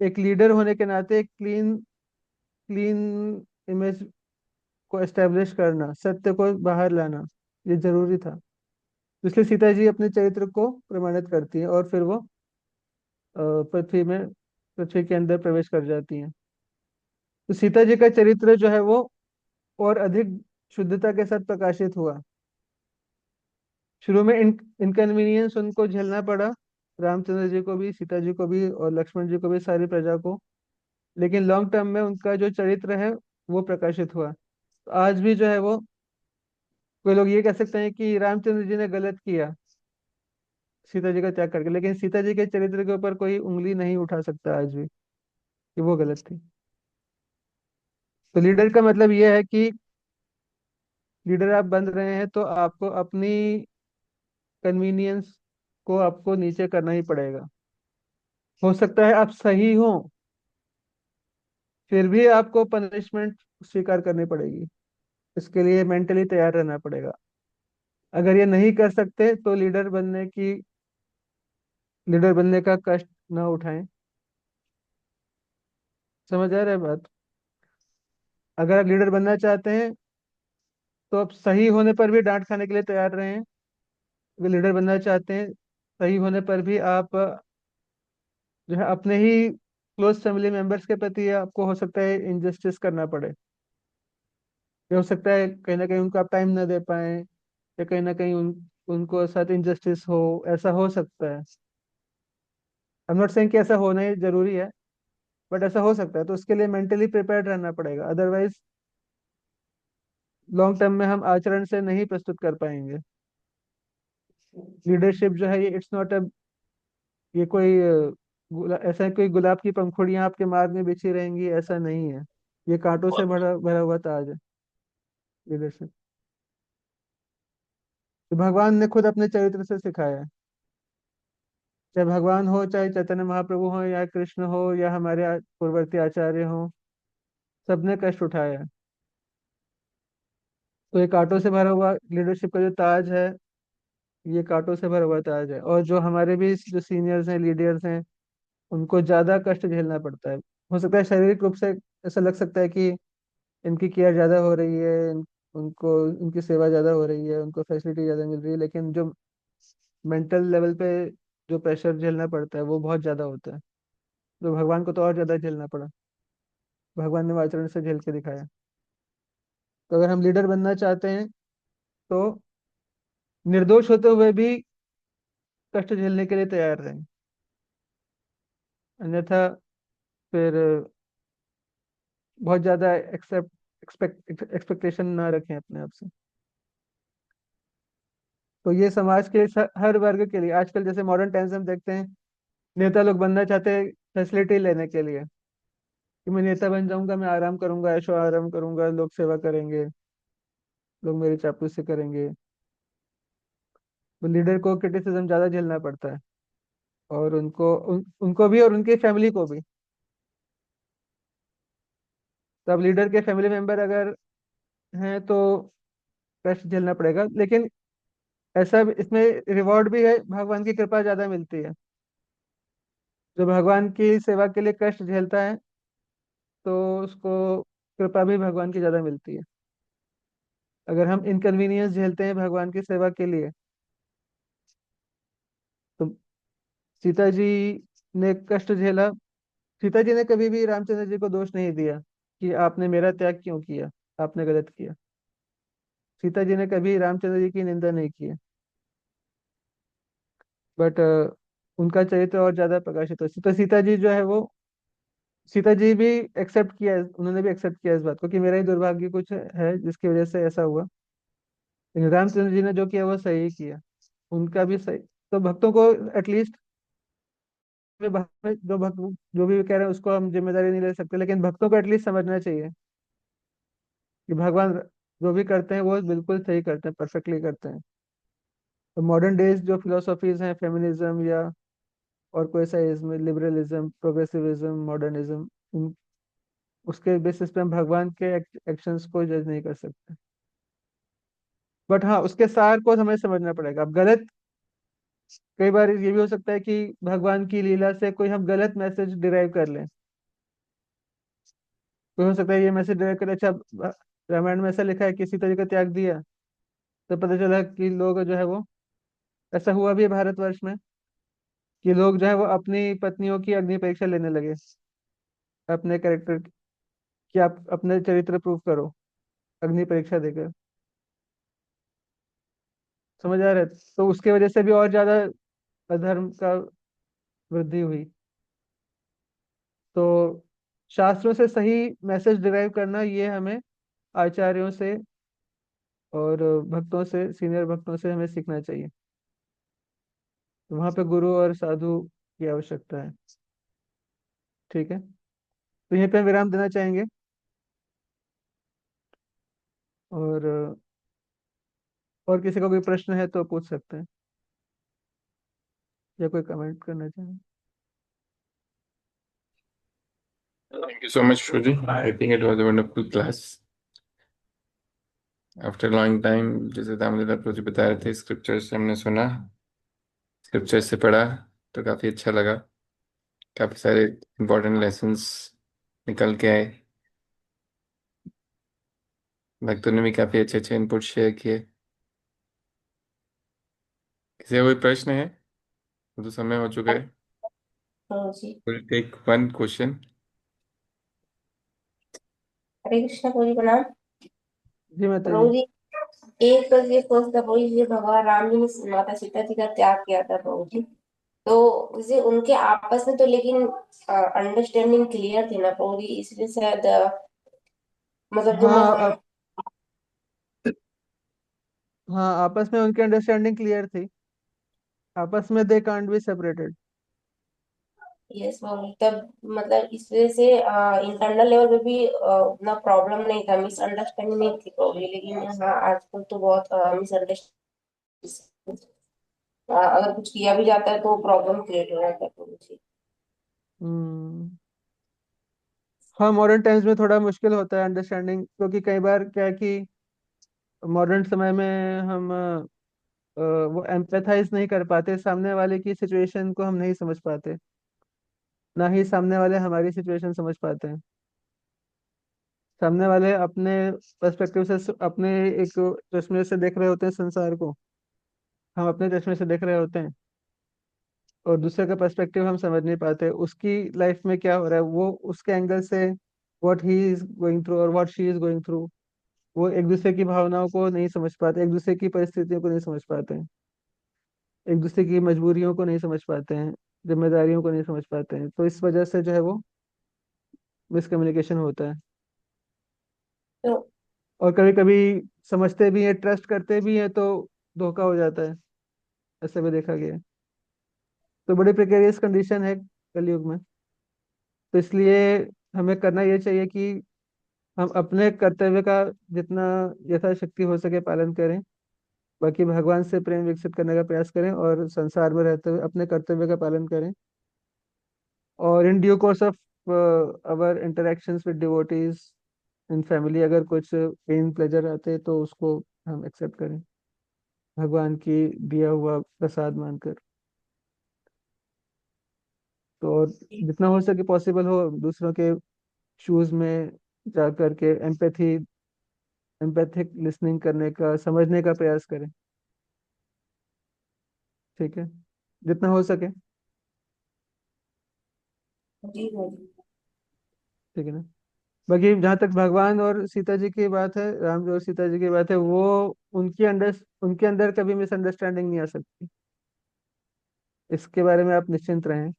Speaker 1: एक लीडर होने के नाते एक क्लीन क्लीन इमेज को एस्टेब्लिश करना, सत्य को बाहर लाना, ये जरूरी था। इसलिए सीता जी अपने चरित्र को प्रमाणित करती हैं, और फिर वो पृथ्वी के अंदर प्रवेश कर जाती हैं। तो सीता जी का चरित्र जो है वो और अधिक शुद्धता के साथ प्रकाशित हुआ। शुरू में इनकन्वीनियंस उनको झेलना पड़ा, रामचंद्र जी को भी, सीता जी को भी, और लक्ष्मण जी को भी, सारी प्रजा को, लेकिन लॉन्ग टर्म में उनका जो चरित्र है वो प्रकाशित हुआ। तो आज भी जो है वो कोई लोग ये कह सकते हैं कि रामचंद्र जी ने गलत किया, सीता जी का त्याग करके, लेकिन सीता जी के चरित्र के ऊपर कोई उंगली नहीं उठा सकता आज भी कि वो गलत थी। तो लीडर का मतलब ये है कि लीडर आप बन रहे हैं तो आपको अपनी कन्वीनियंस को आपको नीचे करना ही पड़ेगा। हो सकता है आप सही हो, फिर भी आपको पनिशमेंट स्वीकार करनी पड़ेगी। इसके लिए मेंटली तैयार रहना पड़ेगा। अगर ये नहीं कर सकते तो लीडर बनने का कष्ट ना उठाएं। समझ आ रहा है बात? अगर आप लीडर बनना चाहते हैं तो आप सही होने पर भी डांट खाने के लिए तैयार रहें। अगर लीडर बनना चाहते हैं, सही होने पर भी आप जो है अपने ही क्लोज फैमिली मेंबर्स के प्रति आपको हो सकता है इनजस्टिस करना पड़े। ये हो सकता है कहीं ना कहीं उनको आप टाइम ना दे पाए, या कहीं ना कहीं उनको साथ इनजस्टिस हो, ऐसा हो सकता है। आई एम नॉट सेइंग कि ऐसा होना ही जरूरी है, बट ऐसा हो सकता है। तो उसके लिए मेंटली प्रिपेयर्ड रहना पड़ेगा, अदरवाइज लॉन्ग टर्म में हम आचरण से नहीं प्रस्तुत कर पाएंगे। लीडरशिप जो है ये इट्स नॉट अ, ये कोई ऐसा कोई गुलाब की पंखुड़ियां आपके मार्ग में बिछी रहेंगी, ऐसा नहीं है। ये कांटों से भरा भरा हुआ ताज है लीडरशिप। तो भगवान ने खुद अपने चरित्र से सिखाया है। चाहे भगवान हो, चाहे चैतन्य महाप्रभु हो, या कृष्ण हो, या हमारे पूर्ववर्ती आचार्य हो, सबने कष्ट उठाया है। तो ये कांटों से भरा हुआ लीडरशिप का जो ताज है, ये कांटों से भरा हुआ ताज है। और जो हमारे भी जो सीनियर्स हैं, लीडर्स हैं, उनको ज्यादा कष्ट झेलना पड़ता है। हो सकता है शारीरिक रूप से ऐसा लग सकता है कि इनकी केयर ज्यादा हो रही है, उनको उनकी सेवा ज्यादा हो रही है, उनको फैसिलिटी ज्यादा मिल रही है, लेकिन जो मेंटल लेवल पे जो प्रेशर झेलना पड़ता है वो बहुत ज्यादा होता है। तो भगवान को तो और ज्यादा झेलना पड़ा। भगवान ने वो आचरण से झेल के दिखाया। तो अगर हम लीडर बनना चाहते हैं तो निर्दोष होते हुए भी कष्ट झेलने के लिए तैयार रहें। अन्यथा फिर बहुत ज्यादा एक्सपेक्टेशन ना रखें अपने आप से। तो ये समाज के हर वर्ग के लिए आजकल जैसे मॉडर्न टाइम्स में हम देखते हैं, नेता लोग बनना चाहते हैं फैसिलिटी लेने के लिए, कि मैं नेता बन जाऊंगा, मैं आराम करूंगा, ऐशो आराम करूंगा, लोग सेवा करेंगे, लोग मेरी चापलूसी करेंगे। तो लीडर को क्रिटिसिज्म ज्यादा झेलना पड़ता है, और उनको भी और उनकी फैमिली को भी। तो अब लीडर के फैमिली मेंबर अगर हैं तो कष्ट झेलना पड़ेगा, लेकिन इसमें रिवॉर्ड भी है, भगवान की कृपा ज्यादा मिलती है। जो भगवान की सेवा के लिए कष्ट झेलता है तो उसको कृपा भी भगवान की ज्यादा मिलती है। अगर हम इनकन्वीनियंस झेलते हैं भगवान की सेवा के लिए, तो सीता जी ने कष्ट झेला। सीता जी ने कभी भी रामचंद्र जी को दोष नहीं दिया कि आपने मेरा त्याग क्यों किया, आपने गलत किया। सीता जी ने कभी रामचंद्र जी की निंदा नहीं की है। बट उनका चरित्र और ज्यादा प्रकाशित हो, तो सीता जी जो है वो, सीता जी भी एक्सेप्ट किया उन्होंने भी एक्सेप्ट किया इस बात को कि मेरा ही दुर्भाग्य कुछ है जिसकी वजह से ऐसा हुआ। लेकिन रामचंद्र जी ने जो किया वो सही किया, उनका भी सही। तो भक्तों को एटलीस्ट, जो भक्त जो भी कह रहे हैं उसको हम जिम्मेदारी नहीं ले सकते, लेकिन भक्तों को एटलीस्ट समझना चाहिए कि भगवान जो भी करते हैं वो बिल्कुल सही करते हैं, परफेक्टली करते हैं। तो मॉडर्न डेज जो फिलोसॉफीज हैं, फेमिनिज्म या और कोई सा इसमें लिबरलिज्म, प्रोग्रेसिविज्म, मॉडर्निज्म, उसके बेसिस पे हम भगवान के एक्शंस को जज नहीं कर सकते। बट हाँ, उसके सार को हमें समझना पड़ेगा। अब गलत, कई बार ये भी हो सकता है कि भगवान की लीला से कोई हम गलत मैसेज डिराइव कर लें। कोई हो सकता है ये मैसेज डिराइव कर, अच्छा रामायण में ऐसा लिखा है कि सीता जी का त्याग दिया, तो पता चला कि लोग जो है वो, ऐसा हुआ भी है भारतवर्ष में, कि लोग जो है वो अपनी पत्नियों की अग्नि परीक्षा लेने लगे, अपने कैरेक्टर कि आप अपने चरित्र प्रूव करो अग्नि परीक्षा देकर। समझ आ रहा है? तो उसके वजह से भी और ज्यादा अधर्म का वृद्धि हुई। तो शास्त्रों से सही मैसेज डिराइव करना, ये हमें आचार्यों से और भक्तों से, सीनियर भक्तों से हमें सीखना चाहिए। तो वहां पे गुरु और साधु की आवश्यकता है। ठीक है, तो यहीं पे हम विराम देना चाहेंगे। और और किसी का कोई प्रश्न है तो पूछ सकते हैं, या कोई कमेंट करना चाहें।
Speaker 3: Thank you so much, Shruti. I think it was a wonderful class. After a long time, जैसे दामोदर प्रभु जी बता रहे थे, स्क्रिप्चर्स हमने सुना, स्क्रिप्चर्स से पढ़ा, तो काफी अच्छा लगा। काफी सारे इम्पोर्टेंट लेसन्स निकल के आए। भक्तों ने भी काफी अच्छे अच्छे इनपुट शेयर किए। किसी का कोई प्रश्न है? तो समय हो चुका है।
Speaker 2: प्रभु जी।
Speaker 3: We'll take one question.
Speaker 2: हरे कृष्ण प्रभु जी प्रणाम।
Speaker 1: जी माता जी।
Speaker 2: प्रभु जी, एक तो ये सोचता प्रभु जी, भगवान राम जी ने माता सीता जी का त्याग किया था प्रभु जी, तो उसे उनके आपस में तो लेकिन अंडरस्टैंडिंग क्लियर थी ना प्रभु जी, इसलिए शायद मतलब जो मैं
Speaker 1: हाँ हाँ, आपस में उनकी अंडरस्टैंडिंग क्लियर थी। आपस में they can't be separated.
Speaker 2: Yes Prabhu ji, तब मतलब इस वजह से इंटरनल लेवल पे भी उतना प्रॉब्लम नहीं था, मिसअंडरस्टैंडिंग नहीं थी प्रभु जी, लेकिन हाँ आजकल तो बहुत मिसअंडरस्टैंडिंग, अगर कुछ किया भी जाता है तो प्रॉब्लम क्रिएट हो जाता है प्रभु जी।
Speaker 1: हम्म। हाँ, मॉडर्न टाइम्स में थोड़ा मुश्किल होता है अंडरस्टैंडिंग, क्योंकि कई बार क्या है कि मॉडर्न समय में हम वो एम्पैथाइज नहीं कर पाते, सामने वाले की सिचुएशन को हम नहीं समझ पाते, ना ही सामने वाले हमारी सिचुएशन समझ पाते हैं। सामने वाले अपने पर्सपेक्टिव से, अपने एक चश्मे से देख रहे होते हैं संसार को, हम अपने चश्मे से देख रहे होते हैं, और दूसरे का पर्सपेक्टिव हम समझ नहीं पाते, उसकी लाइफ में क्या हो रहा है, वो उसके एंगल से what he is going through और what she is going through, वो एक दूसरे की भावनाओं को नहीं समझ पाते, एक दूसरे की परिस्थितियों को नहीं समझ पाते हैं, एक दूसरे की मजबूरियों को नहीं समझ पाते हैं, जिम्मेदारियों को नहीं समझ पाते हैं, तो इस वजह से जो है वो मिसकम्युनिकेशन होता है।
Speaker 2: तो
Speaker 1: और कभी कभी समझते भी हैं, ट्रस्ट करते भी हैं, तो धोखा हो जाता है, ऐसे भी देखा गया है। तो बड़ी प्रिकेरियस कंडीशन है कलयुग में। तो इसलिए हमें करना ये चाहिए कि हम अपने कर्तव्य का जितना यथाशक्ति हो सके पालन करें, बाकी भगवान से प्रेम विकसित करने का प्रयास करें, और संसार में रहते हुए अपने कर्तव्य का पालन करें। और in due course of our interactions with devotees in family, अगर कुछ पेन प्लेजर आते हैं तो उसको हम एक्सेप्ट करें, भगवान की दिया हुआ प्रसाद मानकर। तो और जितना हो सके पॉसिबल हो, दूसरों के शूज में जा करके एम्पैथिक लिसनिंग करने का, समझने का प्रयास करें। ठीक है, जितना हो सके।
Speaker 2: जी प्रभु
Speaker 1: ठीक है ना। बाकी जहाँ तक भगवान और सीता जी की बात है, राम जी और सीता जी की बात है, वो उनके अंदर कभी मिसअंडरस्टैंडिंग नहीं आ सकती, इसके बारे में आप निश्चिंत रहें।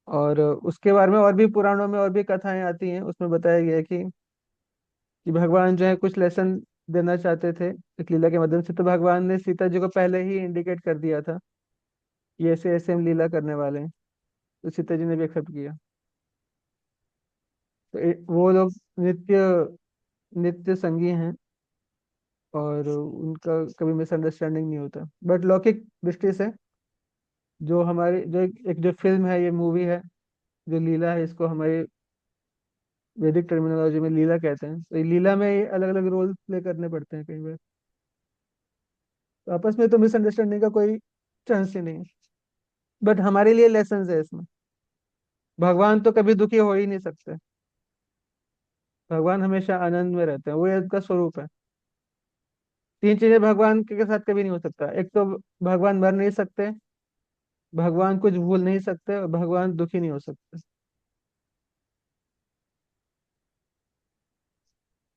Speaker 1: और उसके बारे में और भी पुराणों में और भी कथाएं आती हैं, उसमें बताया गया है कि भगवान जो है कुछ लेसन देना चाहते थे इस लीला के माध्यम से, तो भगवान ने सीता जी को पहले ही इंडिकेट कर दिया था कि ऐसे ऐसे हम लीला करने वाले हैं, तो सीता जी ने भी एक्सेप्ट किया। तो वो लोग नित्य नित्य संगी हैं, और उनका कभी मिसअंडरस्टैंडिंग नहीं होता। बट लौकिक दृष्टि से जो हमारी जो एक जो फिल्म है, ये मूवी है, जो लीला है, इसको हमारे वैदिक टर्मिनोलॉजी में लीला कहते हैं, तो ये लीला में अलग अलग रोल प्ले करने पड़ते हैं कई बार, तो आपस में तो मिसअंडरस्टैंडिंग का कोई चांस ही नहीं है। बट हमारे लिए लेसन है इसमें, भगवान तो कभी दुखी हो ही नहीं सकते, भगवान हमेशा आनंद में रहते हैं, वो उनका स्वरूप है। तीन चीजें भगवान के साथ कभी नहीं हो सकता, एक तो भगवान मर नहीं सकते, भगवान कुछ भूल नहीं सकते, और भगवान दुखी नहीं हो सकते।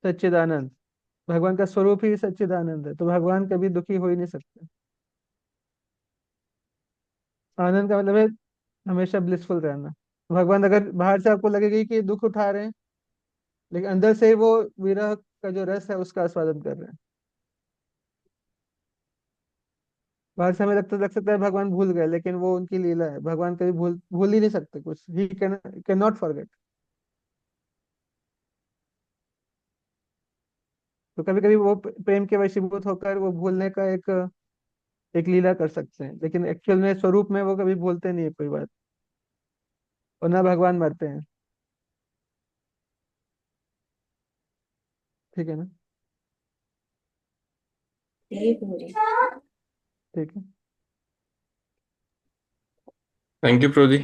Speaker 1: सच्चिदानंद, भगवान का स्वरूप ही सच्चिदानंद है, तो भगवान कभी दुखी हो ही नहीं सकते। आनंद का मतलब है हमेशा ब्लिसफुल रहना। भगवान अगर बाहर से आपको लगेगा कि दुख उठा रहे हैं, लेकिन अंदर से वो विरह का जो रस है उसका आस्वादन कर रहे हैं। बाहर से हमें लग सकता है भगवान भूल गए, लेकिन वो उनकी लीला है। भगवान कभी भूल भूल ही नहीं सकते कुछ। He can not forget. तो कभी कभी वो प्रेम के वशीभूत होकर वो भूलने का एक एक लीला कर सकते हैं, लेकिन एक्चुअल में स्वरूप में वो कभी भूलते नहीं है कोई बात। और ना भगवान मरते हैं। ठीक है ना?
Speaker 2: ठीक है मुझे।
Speaker 1: ठीक है।
Speaker 3: Thank you प्रोदी।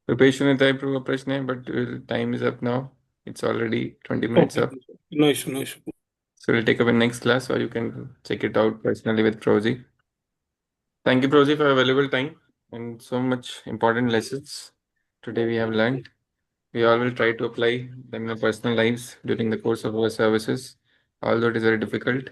Speaker 3: रुपेश ने टाइप का प्रश्न है, but time is up now. It's already 20 minutes
Speaker 10: Okay,
Speaker 3: up.
Speaker 10: no issue, no issue.
Speaker 3: So we'll take up in next class, or you can check it out personally with Prozi. Thank you, Prozi, for your valuable time and so much important lessons today we have learned. We all will try to apply them in our personal lives during the course of our services, although it is very difficult.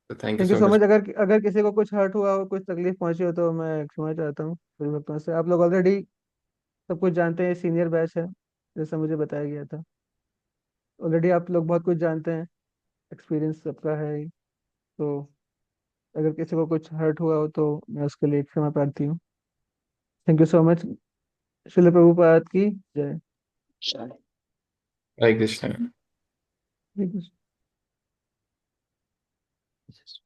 Speaker 3: So thank you
Speaker 1: thank you
Speaker 3: so
Speaker 1: so
Speaker 3: much.
Speaker 1: Much. अगर अगर किसी को कुछ हर्ट हुआ हो, कुछ तकलीफ पहुंची हो, तो मैं क्षमा चाहता हूँ सभी भक्तों से। आप लोग ऑलरेडी सब कुछ जानते हैं, सीनियर बैच है जैसा मुझे बताया गया था। ऑलरेडी आप लोग बहुत कुछ जानते हैं, एक्सपीरियंस सबका है ही। तो अगर किसी को कुछ हर्ट हुआ हो तो मैं उसके लिए क्षमा प्रार्थी हूँ। Thank you so much. शिल प्रभुपाद की जय।
Speaker 3: Hare Krishna.
Speaker 1: Thank you.